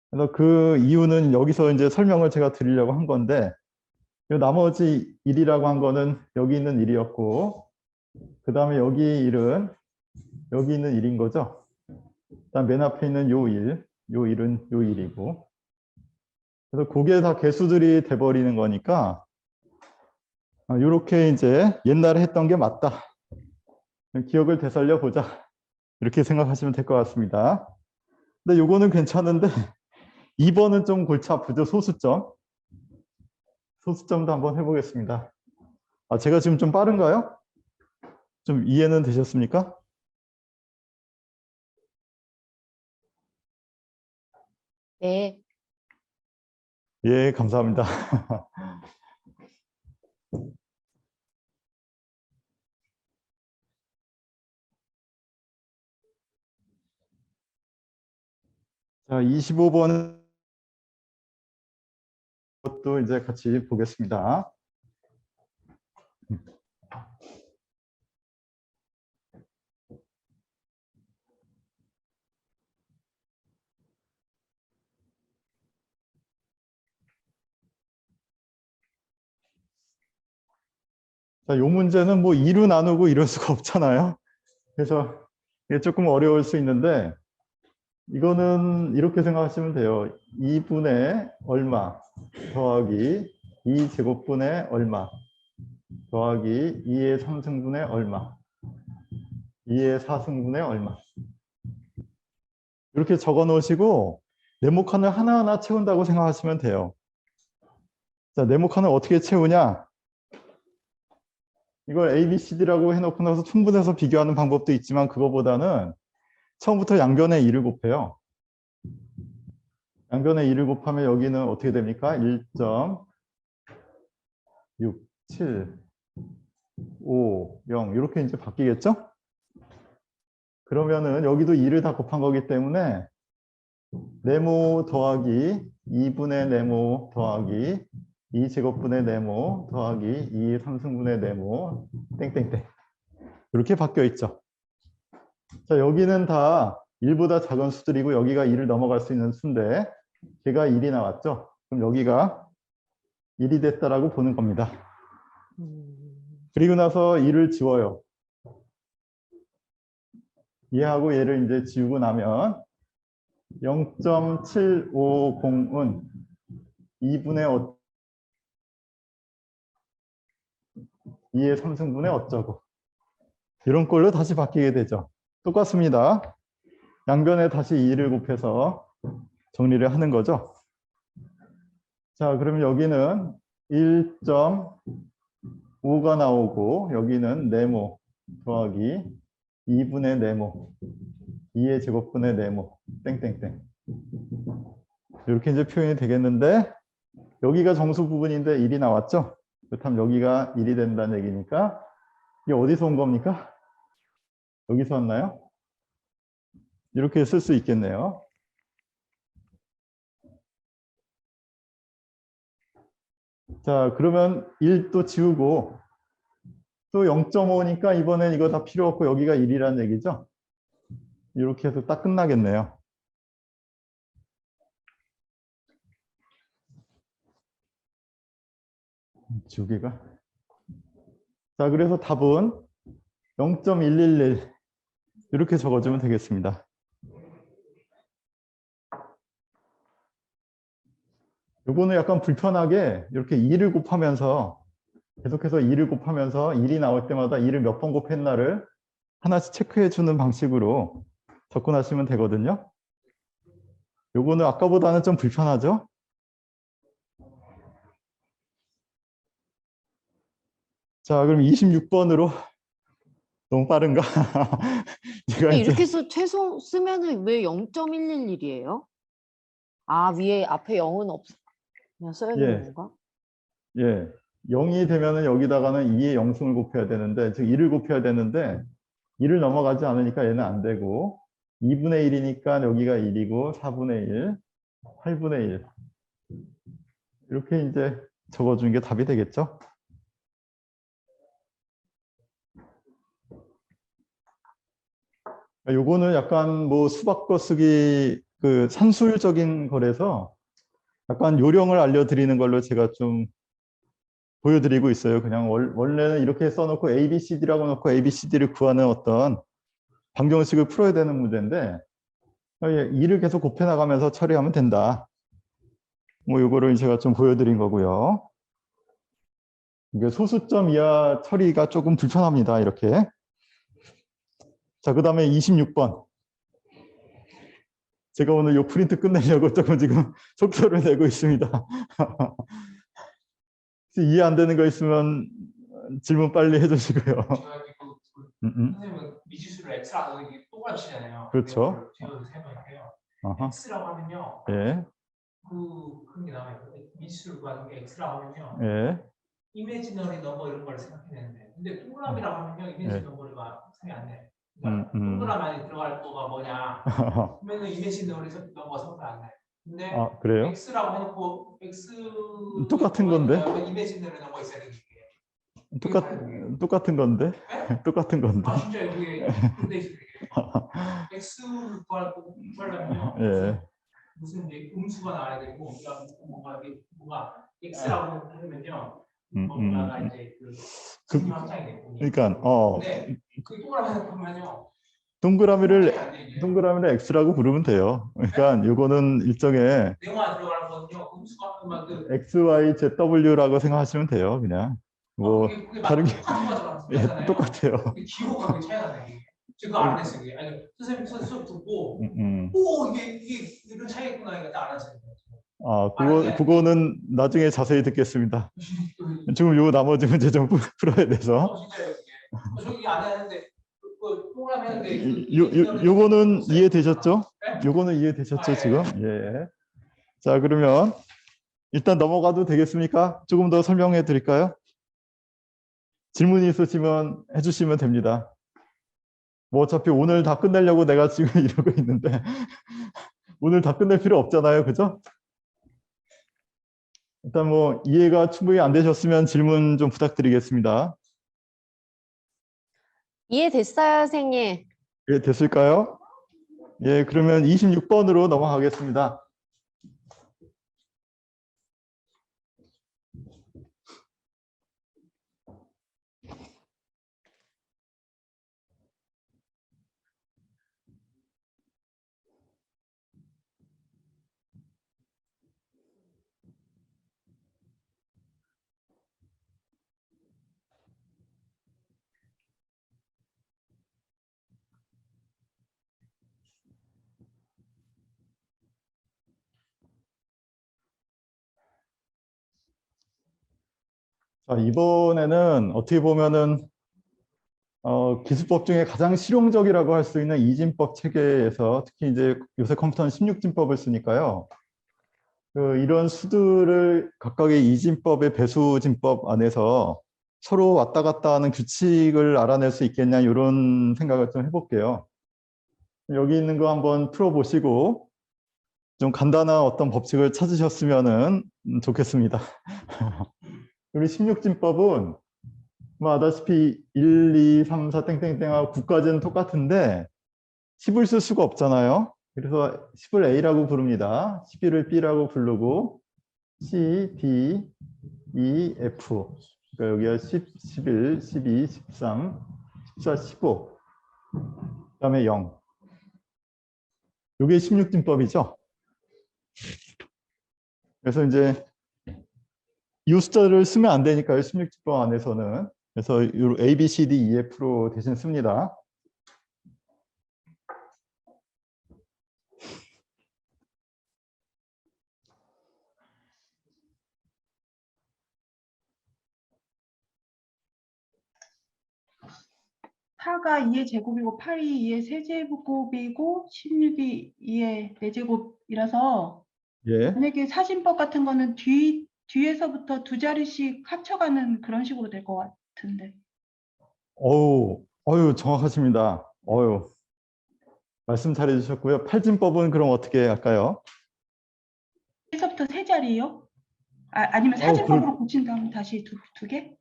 Speaker 1: 그래서 그 이유는 여기서 이제 설명을 제가 드리려고 한 건데 이 나머지 1이라고 한 거는 여기 있는 1이었고 그 다음에 여기 1은 여기 있는 1인 거죠. 그다음 맨 앞에 있는 요 1, 요 1은 요 1이고 그래서 그게 다 개수들이 돼버리는 거니까 이렇게 이제 옛날에 했던 게 맞다. 기억을 되살려 보자. 이렇게 생각하시면 될 것 같습니다. 근데 요거는 괜찮은데 2번은 좀 골치 아프죠. 소수점. 소수점도 한번 해보겠습니다. 제가 지금 좀 빠른가요? 좀 이해는 되셨습니까?
Speaker 2: 네.
Speaker 1: 예, 감사합니다. 자, 25번 것도 이제 같이 보겠습니다. 자, 요 문제는 뭐 2로 나누고 이럴 수가 없잖아요. 그래서 이게 조금 어려울 수 있는데 이거는 이렇게 생각하시면 돼요. 2분의 얼마 더하기 2제곱분의 얼마 더하기 2의 3승분의 얼마 2의 4승분의 얼마 이렇게 적어 놓으시고 네모칸을 하나하나 채운다고 생각하시면 돼요. 자, 네모칸을 어떻게 채우냐? 이걸 A, B, C, D라고 해놓고 나서 충분해서 비교하는 방법도 있지만 그거보다는 처음부터 양변에 2를 곱해요. 양변에 2를 곱하면 여기는 어떻게 됩니까? 1.6750 이렇게 이제 바뀌겠죠? 그러면은 여기도 2를 다 곱한 거기 때문에 네모 더하기 2분의 네모 더하기 2제곱분의 네모 더하기 2 3승분의 네모 땡땡땡 이렇게 바뀌어 있죠. 자, 여기는 다 1보다 작은 수들이고 여기가 2를 넘어갈 수 있는 수인데 걔가 1이 나왔죠. 그럼 여기가 1이 됐다라고 보는 겁니다. 그리고 나서 2를 지워요. 얘하고 얘를 이제 지우고 나면 0.750은 2분의 2의 3승분의 어쩌고 이런 꼴로 다시 바뀌게 되죠. 똑같습니다. 양변에 다시 2를 곱해서 정리를 하는 거죠. 자, 그러면 여기는 1.5가 나오고 여기는 네모 더하기 2분의 네모 2의 제곱분의 네모 땡땡땡 이렇게 이제 표현이 되겠는데 여기가 정수 부분인데 1이 나왔죠. 그렇다면 여기가 1이 된다는 얘기니까 이게 어디서 온 겁니까? 여기서 왔나요? 이렇게 쓸 수 있겠네요. 자, 그러면 1도 지우고 또 0.5니까 이번엔 이거 다 필요 없고 여기가 1이라는 얘기죠. 이렇게 해서 딱 끝나겠네요. 주기가. 자, 그래서 답은 0.111 이렇게 적어주면 되겠습니다. 요거는 약간 불편하게 이렇게 2를 곱하면서 계속해서 2를 곱하면서 1이 나올 때마다 2를 몇 번 곱했나를 하나씩 체크해 주는 방식으로 접근하시면 되거든요. 요거는 아까보다는 좀 불편하죠? 자, 그럼 26번으로 너무 빠른가? 제가 이제
Speaker 2: 이렇게 해서 최소 쓰면은 왜 0.111이에요? 아, 위에 앞에 0은 없, 그냥 써야 되는
Speaker 1: 예.
Speaker 2: 건가?
Speaker 1: 예, 0이 되면은 여기다가는 2의 영승을 곱해야 되는데, 즉 2를 곱해야 되는데 2를 넘어가지 않으니까 얘는 안 되고 2분의 1이니까 여기가 1이고 4분의 1, 8분의 1 이렇게 이제 적어주는 게 답이 되겠죠? 요거는 약간 뭐 수박거 쓰기 그 산술적인 거라서 약간 요령을 알려드리는 걸로 제가 좀 보여드리고 있어요. 그냥 원래는 이렇게 써놓고 A, B, C, D라고 놓고 A, B, C, D를 구하는 어떤 방정식을 풀어야 되는 문제인데 2를 계속 곱해 나가면서 처리하면 된다. 뭐 요거를 제가 좀 보여드린 거고요. 이게 소수점 이하 처리가 조금 불편합니다. 이렇게. 자, 그 다음에 26번. 제가 오늘 요 프린트 끝내려고 조금 지금 속도를 내고 있습니다. 이해 안 되는 거 있으면 질문 빨리 해주시고요.
Speaker 4: 선생님은 미지수를 x라고 이게 똑같이 치잖아요.
Speaker 1: 그렇죠.
Speaker 4: 제가 해볼게요.
Speaker 1: 아하.
Speaker 4: x라고 하면요.
Speaker 1: 예,
Speaker 4: 그런 게 나와요. 미지수를 구하는 게 x라고 하면요.
Speaker 1: 예,
Speaker 4: 이미지너리 넘버 이런 걸 생각해야 되는데, 근데 동그라미라고 하면요. 이미지
Speaker 1: 예.
Speaker 4: 넘버가 생각이 안 돼. 그러니까 동그라미 안에 들어갈 거가 뭐냐? 그러면 이미지너리 넘버 생각 안 돼. 근데
Speaker 1: 아, 그래요?
Speaker 4: x라고 해놓고 x
Speaker 1: 똑같은 건데?
Speaker 4: 이미지너리 넘버 있어야 되는 게.
Speaker 1: 똑같은 건데?
Speaker 4: 네?
Speaker 1: 똑같은 건데?
Speaker 4: 아 진짜 그게 근데 x를 구하려면요.
Speaker 1: 예.
Speaker 4: 무슨 이제 음수가 나와야 되고 그러니까 뭔가 x라고 하면요. 뭔가가 이제 그 확장이 되고.
Speaker 1: 그러니까
Speaker 4: 근데 그 동그라미 보면요.
Speaker 1: 동그라미를
Speaker 4: 동그라미
Speaker 1: x라고 부르면 돼요. 그러니까 요거는 일종의
Speaker 4: 내용화 들어가는 거는요. 음수가 그
Speaker 1: x, y, z, w라고 생각하시면 돼요. 그냥 뭐
Speaker 4: 그게
Speaker 1: 다른 게
Speaker 4: 예,
Speaker 1: 똑같아요.
Speaker 4: 기호가 그 차이가 나요. 제가 안 했어요. 이게. 아니 선생님 수업 듣고 오 이게 이런 차이 있구나 이거 딱 알았어요.
Speaker 1: 아, 그거는 나중에 자세히 듣겠습니다. 지금 요 나머지 문제 좀 풀어야 돼서.
Speaker 4: 진짜요 이게. 저기 안 했는데 그 동그라미 했는데
Speaker 1: 요거는 이해되셨죠?
Speaker 4: 네?
Speaker 1: 요거는 이해되셨죠,
Speaker 4: 예.
Speaker 1: 지금? 예. 자, 그러면 일단 넘어가도 되겠습니까? 조금 더 설명해 드릴까요? 질문이 있으시면 해주시면 됩니다. 뭐 어차피 오늘 다 끝내려고 내가 지금 이러고 있는데 오늘 다 끝낼 필요 없잖아요. 그죠? 일단 뭐 이해가 충분히 안 되셨으면 질문 좀 부탁드리겠습니다.
Speaker 2: 이해됐어요, 선생님.
Speaker 1: 예, 됐을까요? 예, 그러면 26번으로 넘어가겠습니다. 자, 이번에는 어떻게 보면은 기술법 중에 가장 실용적이라고 할 수 있는 이진법 체계에서 특히 이제 요새 컴퓨터는 16진법을 쓰니까요. 이런 수들을 각각의 이진법의 배수진법 안에서 서로 왔다 갔다 하는 규칙을 알아낼 수 있겠냐 이런 생각을 좀 해볼게요. 여기 있는 거 한번 풀어보시고 좀 간단한 어떤 법칙을 찾으셨으면 좋겠습니다. 우리 16진법은 뭐 아다시피 1, 2, 3, 4 땡땡땡하고 9까지는 똑같은데 10을 쓸 수가 없잖아요. 그래서 10을 A라고 부릅니다. 11을 B라고 부르고 C, D, F. 그러니까 여기가 10, 11, 12, 13, 14, 15. 그다음에 0. 이게 16진법이죠. 그래서 이제 이 숫자를 쓰면 안 되니까요. 16진법 안에서는. 그래서 A, B, C, D, E, F로 대신 씁니다.
Speaker 3: 사가 2의 제곱이고 8이 2의 세제곱이고 16이 2의 4제곱이라서
Speaker 1: 예.
Speaker 3: 만약에 사진법 같은 거는 뒤에서부터 두 자리씩 합쳐가는 그런 식으로 될 것 같은데.
Speaker 1: 어유 정확하십니다. 말씀 잘해주셨고요. 팔진법은 그럼 어떻게 할까요?
Speaker 3: 뒤에서부터 세 자리요? 아니면 사진법으로 고친 다음 다시 두 개?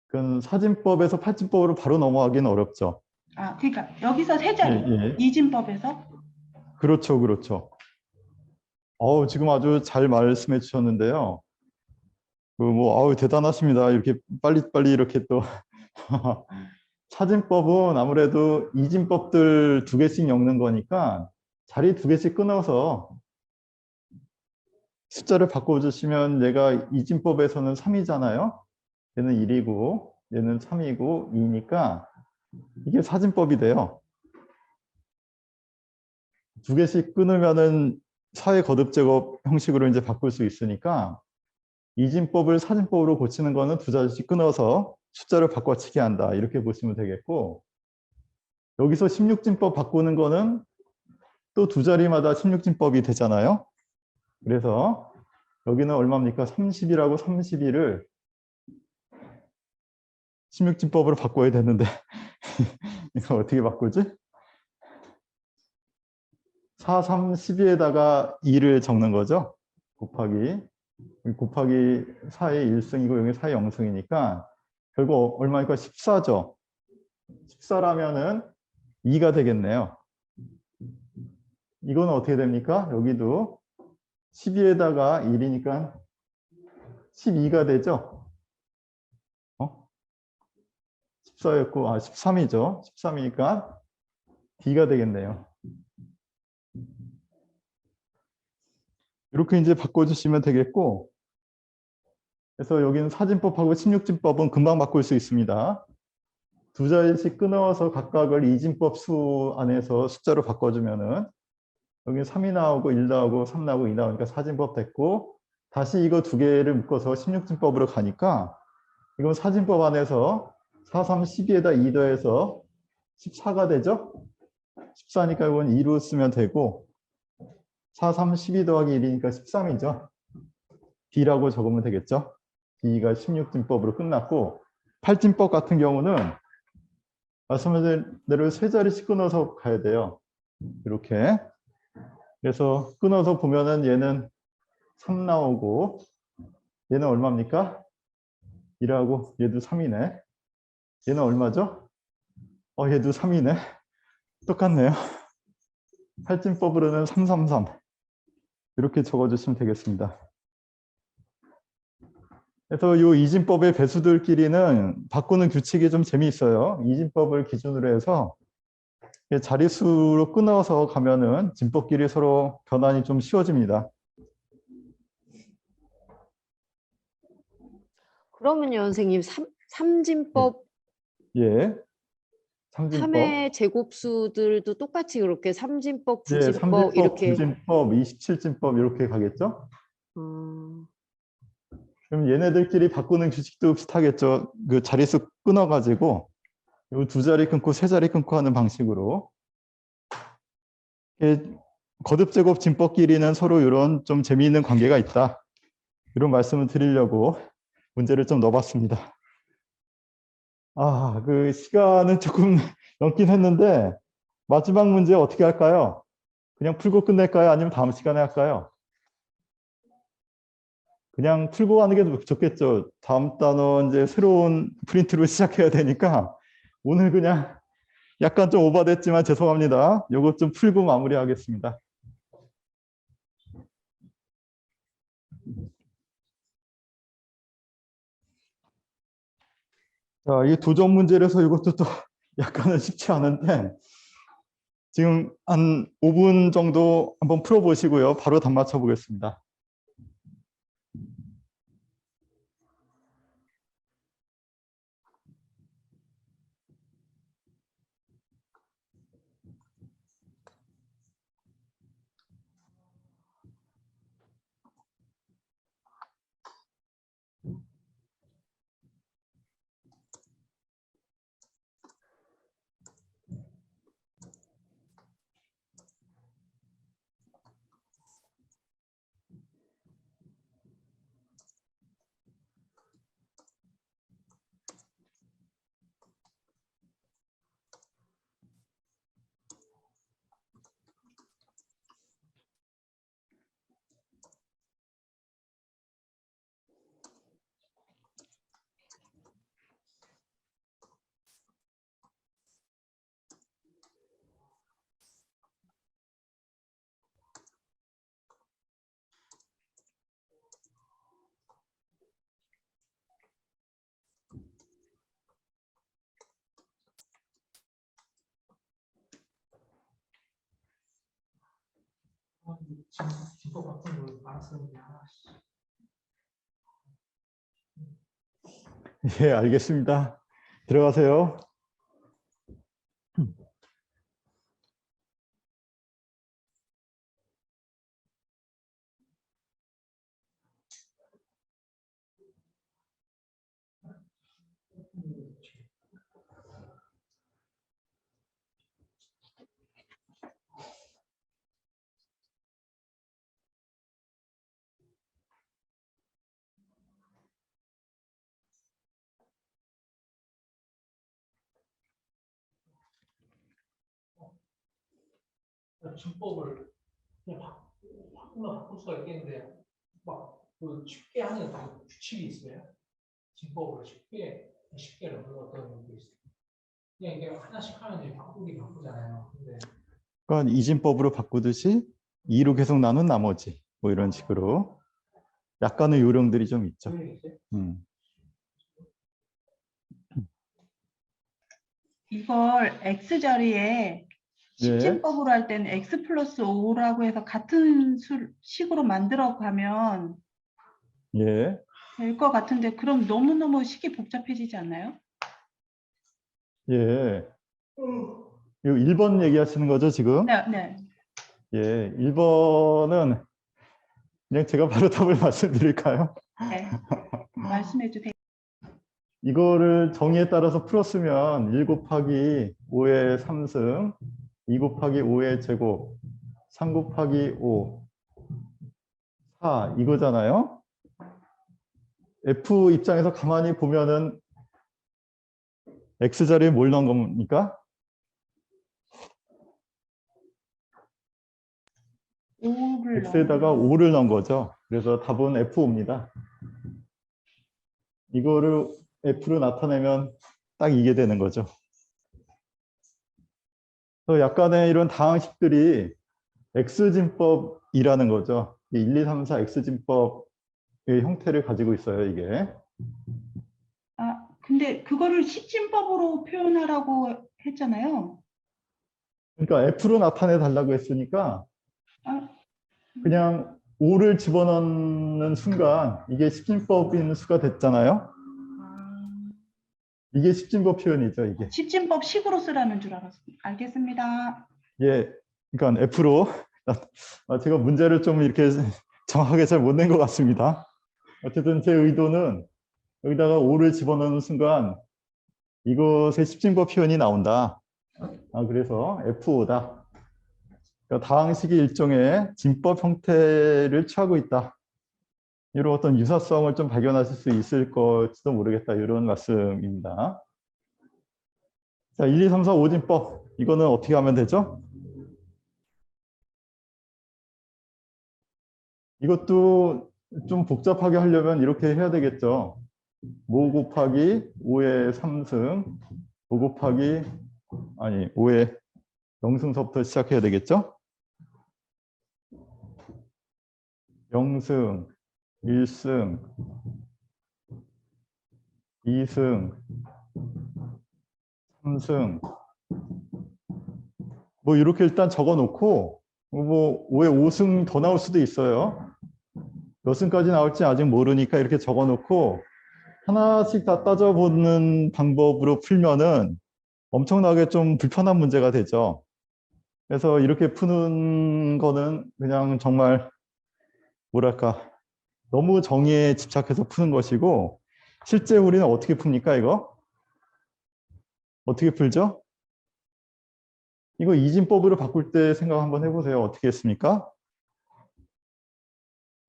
Speaker 1: 그건 사진법에서 팔진법으로 바로 넘어가기는 어렵죠.
Speaker 3: 그러니까 여기서 세 자리.
Speaker 1: 예.
Speaker 3: 이진법에서.
Speaker 1: 그렇죠, 그렇죠. 지금 아주 잘 말씀해 주셨는데요. 대단하십니다. 이렇게 빨리 이렇게 또. 사진법은 아무래도 이진법들 2개씩 엮는 거니까 자리 2개씩 끊어서 숫자를 바꿔주시면 얘가 이진법에서는 3이잖아요. 얘는 1이고 얘는 3이고 2니까 이게 사진법이 돼요. 2개씩 끊으면은 사회 거듭 제곱 형식으로 이제 바꿀 수 있으니까 이진법을 사진법으로 고치는 거는 2자리씩 끊어서 숫자를 바꿔치기 한다. 이렇게 보시면 되겠고, 여기서 16진법 바꾸는 거는 또 2자리마다 16진법이 되잖아요. 그래서 여기는 얼마입니까? 30이라고 32를 16진법으로 바꿔야 되는데 이거 어떻게 바꾸지? 4, 3, 12에다가 2를 적는 거죠. 곱하기 4의 1승이고 여기 4의 0승이니까 결국 얼마니까 14죠. 14라면은 2가 되겠네요. 이건 어떻게 됩니까? 여기도 12에다가 1이니까 12가 되죠. 14였고 13이죠. 13이니까 D가 되겠네요. 이렇게 이제 바꿔주시면 되겠고, 그래서 여기는 사진법하고 16진법은 금방 바꿀 수 있습니다. 2자리씩 끊어서 각각을 이진법 수 안에서 숫자로 바꿔주면은 여기 3이 나오고 1 나오고 3 나오고 2 나오니까 사진법 됐고, 다시 이거 2개를 묶어서 16진법으로 가니까 이건 사진법 안에서 4, 3, 12에다 2 더해서 14가 되죠? 14니까 이건 2로 쓰면 되고 4, 3, 12 더하기 1이니까 13이죠. D라고 적으면 되겠죠. D가 16진법으로 끝났고 8진법 같은 경우는 말씀하신 대로 3자리씩 끊어서 가야 돼요. 이렇게. 그래서 끊어서 보면은 얘는 3 나오고 얘는 얼마입니까? 2하고 얘도 3이네. 얘는 얼마죠? 얘도 3이네. 똑같네요. 8진법으로는 333. 이렇게 적어주시면 되겠습니다. 그래서 이 이진법의 배수들끼리는 바꾸는 규칙이 좀 재미있어요. 이진법을 기준으로 해서 자릿수로 끊어서 가면은 진법끼리 서로 변환이 좀 쉬워집니다.
Speaker 2: 그러면요, 선생님, 삼진법
Speaker 1: 예. 3진법.
Speaker 2: 3의 제곱수들도 똑같이 그렇게 삼진법,
Speaker 1: 예,
Speaker 2: 구진법
Speaker 1: 3진법,
Speaker 2: 이렇게.
Speaker 1: 9진법, 27진법 이렇게 가겠죠?
Speaker 2: 음,
Speaker 1: 그럼 얘네들끼리 바꾸는 규칙도 비슷하겠죠. 그 자릿수 끊어가지고 이 2자리 끊고 3자리 끊고 하는 방식으로. 거듭제곱 진법끼리는 서로 이런 좀 재미있는 관계가 있다. 이런 말씀을 드리려고 문제를 좀 넣어봤습니다. 그 시간은 조금 넘긴 했는데 마지막 문제 어떻게 할까요? 그냥 풀고 끝낼까요? 아니면 다음 시간에 할까요? 그냥 풀고 하는 게 좋겠죠. 다음 단원 이제 새로운 프린트로 시작해야 되니까 오늘 그냥 약간 좀 오버됐지만 죄송합니다. 요것 좀 풀고 마무리하겠습니다. 자, 이게 도전 문제라서 이것도 또 약간은 쉽지 않은데 지금 한 5분 정도 한번 풀어보시고요. 바로 답 맞춰보겠습니다.
Speaker 4: 진법 같은 걸 알았었는데.
Speaker 1: 예, 알겠습니다. 들어가세요.
Speaker 4: 진법을 그냥 바꿀 수가 있겠는데 막그 쉽게 하는 그 규칙이 있어요. 진법을 쉽게 어떤 게 있어요. 그냥 이게 하나씩 하면 이제 바꾸잖아요. 근데
Speaker 1: 그러니까 이진법으로 바꾸듯이 2로 계속 나눈 나머지 뭐 이런 식으로 약간의 요령들이 좀 있죠.
Speaker 4: 요령이 있어요?
Speaker 3: 이걸 x 자리에
Speaker 1: 예,
Speaker 3: 10진법으로 할 때는 x 플러스 5라고 해서 같은 식으로 만들어 가면
Speaker 1: 예,
Speaker 3: 될 것 같은데 그럼 너무너무 식이 복잡해지지 않나요?
Speaker 1: 예. 이거 1번 얘기하시는 거죠, 지금?
Speaker 3: 네, 네.
Speaker 1: 예, 1번은 그냥 제가 바로 답을 말씀드릴까요?
Speaker 3: 네. 말씀해 주세요.
Speaker 1: 이거를 정의에 따라서 풀었으면 1 곱하기 5의 3승, 2 곱하기 5의 제곱, 3 곱하기 5, 4 이거잖아요. F 입장에서 가만히 보면은 X자리에 뭘 넣은 겁니까?
Speaker 3: 5를
Speaker 1: X에다가 5를 넣은 거죠. 그래서 답은 F5입니다. 이거를 F로 나타내면 딱 이게 되는 거죠. 그래서 약간의 이런 다항식들이 X진법이라는 거죠. 1, 2, 3, 4 X진법의 형태를 가지고 있어요, 이게.
Speaker 3: 아, 근데 그거를 10진법으로 표현하라고 했잖아요.
Speaker 1: 그러니까 F로 나타내 달라고 했으니까
Speaker 3: 아,
Speaker 1: 그냥 5를 집어넣는 순간 이게 십진법인 수가 됐잖아요. 이게 십진법 표현이죠, 이게.
Speaker 3: 10진법 식으로 쓰라는 줄 알았습니다. 알겠습니다.
Speaker 1: 예, 그러니까 F로 제가 문제를 좀 이렇게 정확하게 잘 못 낸 것 같습니다. 어쨌든 제 의도는 여기다가 5를 집어넣는 순간 이것의 십진법 표현이 나온다. 그래서 F5다. 그러니까 다항식이 일종의 진법 형태를 취하고 있다. 이런 어떤 유사성을 좀 발견하실 수 있을 것지도 모르겠다. 이런 말씀입니다. 자, 1, 2, 3, 4, 5진법. 이거는 어떻게 하면 되죠? 이것도 좀 복잡하게 하려면 이렇게 해야 되겠죠. 5 곱하기 5의 3승, 5 곱하기, 5의 0승서부터 시작해야 되겠죠? 0승, 1승, 2승, 3승. 뭐 이렇게 일단 적어 놓고 뭐 5에 5승 더 나올 수도 있어요. 몇 승까지 나올지 아직 모르니까 이렇게 적어 놓고 하나씩 다 따져보는 방법으로 풀면은 엄청나게 좀 불편한 문제가 되죠. 그래서 이렇게 푸는 거는 그냥 정말 뭐랄까 너무 정의에 집착해서 푸는 것이고, 실제 우리는 어떻게 풉니까 이거? 어떻게 풀죠? 이거 이진법으로 바꿀 때 생각 한번 해보세요. 어떻게 했습니까?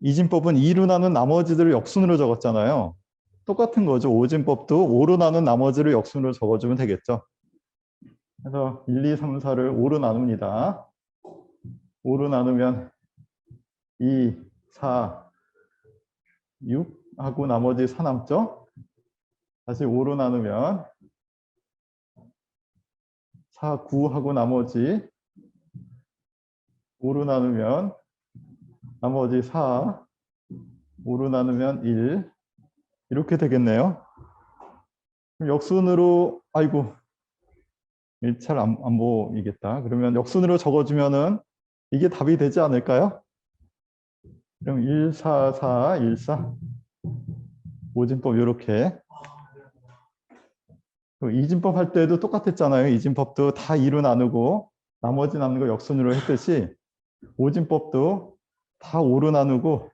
Speaker 1: 이진법은 2로 나눈 나머지들을 역순으로 적었잖아요. 똑같은 거죠. 오진법도 5로 나눈 나머지를 역순으로 적어주면 되겠죠. 그래서 1, 2, 3, 4를 5로 나눕니다. 5로 나누면 2, 4, 6 하고 나머지 4 남죠? 다시 5로 나누면 4, 9 하고 나머지 5로 나누면 나머지 4, 5로 나누면 1 이렇게 되겠네요. 그럼 역순으로 아이고 잘 안 보이겠다. 그러면 역순으로 적어주면은 이게 답이 되지 않을까요? 그럼 1, 4, 4, 1, 4 오진법 이렇게. 이진법 할 때도 똑같았잖아요. 이진법도 다 2로 나누고 나머지 남는 거 역순으로 했듯이 오진법도 다 5로 나누고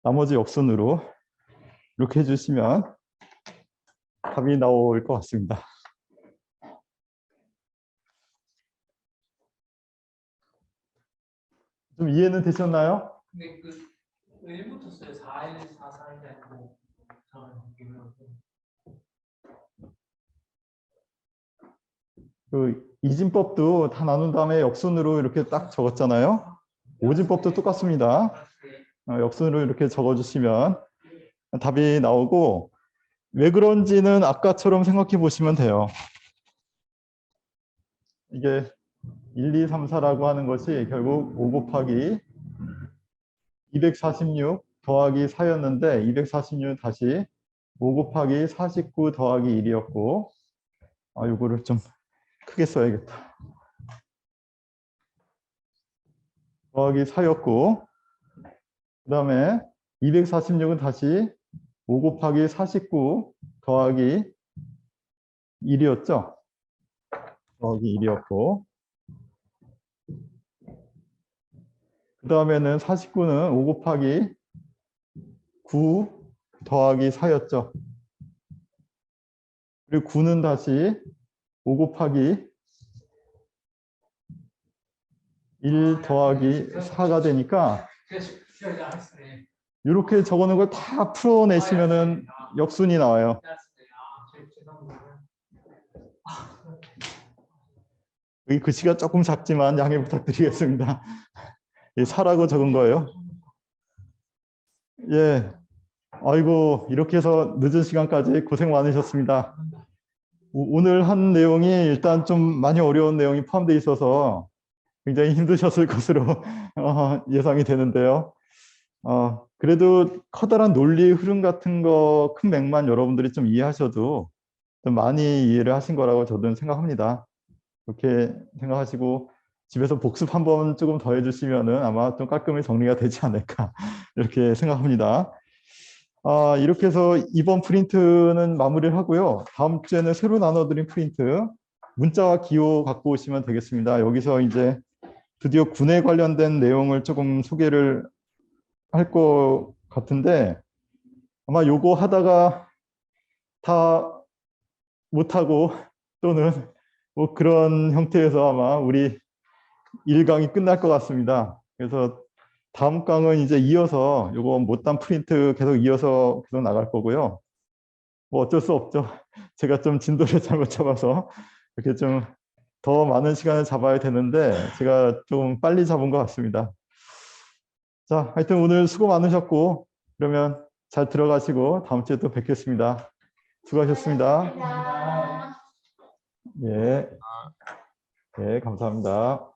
Speaker 1: 나머지 역순으로 이렇게 해주시면 답이 나올 것 같습니다. 좀 이해는 되셨나요?
Speaker 4: 근데 그 1부터 써요. 4일, 4, 4일이 아니고
Speaker 1: 그 이진법도 다 나눈 다음에 역순으로 이렇게 딱 적었잖아요. 오진법도 똑같습니다. 역순으로 이렇게 적어주시면 답이 나오고, 왜 그런지는 아까처럼 생각해 보시면 돼요. 이게 1, 2, 3, 4라고 하는 것이 결국 5 곱하기 246 더하기 4였는데 246은 다시 5 곱하기 49 더하기 1이었고, 이거를 좀 크게 써야겠다. 더하기 4였고, 그 다음에 246은 다시 5 곱하기 49 더하기 1이었죠. 더하기 1이었고, 그 다음에는 49는 5 곱하기 9 더하기 4였죠. 그리고 9는 다시 5 곱하기 1 더하기 4가 되니까 이렇게 적어놓은 걸 다 풀어내시면은 역순이 나와요. 여기 글씨가 조금 작지만 양해 부탁드리겠습니다. 4라고 적은 거예요. 예. 아이고, 이렇게 해서 늦은 시간까지 고생 많으셨습니다. 오늘 한 내용이 일단 좀 많이 어려운 내용이 포함되어 있어서 굉장히 힘드셨을 것으로 예상이 되는데요. 그래도 커다란 논리 흐름 같은 거, 큰 맥만 여러분들이 좀 이해하셔도 좀 많이 이해를 하신 거라고 저는 생각합니다. 그렇게 생각하시고 집에서 복습 한번 조금 더 해주시면은 아마 좀 깔끔히 정리가 되지 않을까 이렇게 생각합니다. 이렇게 해서 이번 프린트는 마무리를 하고요. 다음 주에는 새로 나눠드린 프린트 문자와 기호 갖고 오시면 되겠습니다. 여기서 이제 드디어 군에 관련된 내용을 조금 소개를 할 것 같은데, 아마 요거 하다가 다 못하고 또는 뭐 그런 형태에서 아마 우리 1강이 끝날 것 같습니다. 그래서 다음 강은 이제 이어서 요거 못단 프린트 계속 이어서 계속 나갈 거고요. 뭐 어쩔 수 없죠. 제가 좀 진도를 잘못 잡아서 이렇게 좀 더 많은 시간을 잡아야 되는데 제가 좀 빨리 잡은 것 같습니다. 자, 하여튼 오늘 수고 많으셨고, 그러면 잘 들어가시고 다음 주에 또 뵙겠습니다. 수고하셨습니다. 예, 예, 감사합니다.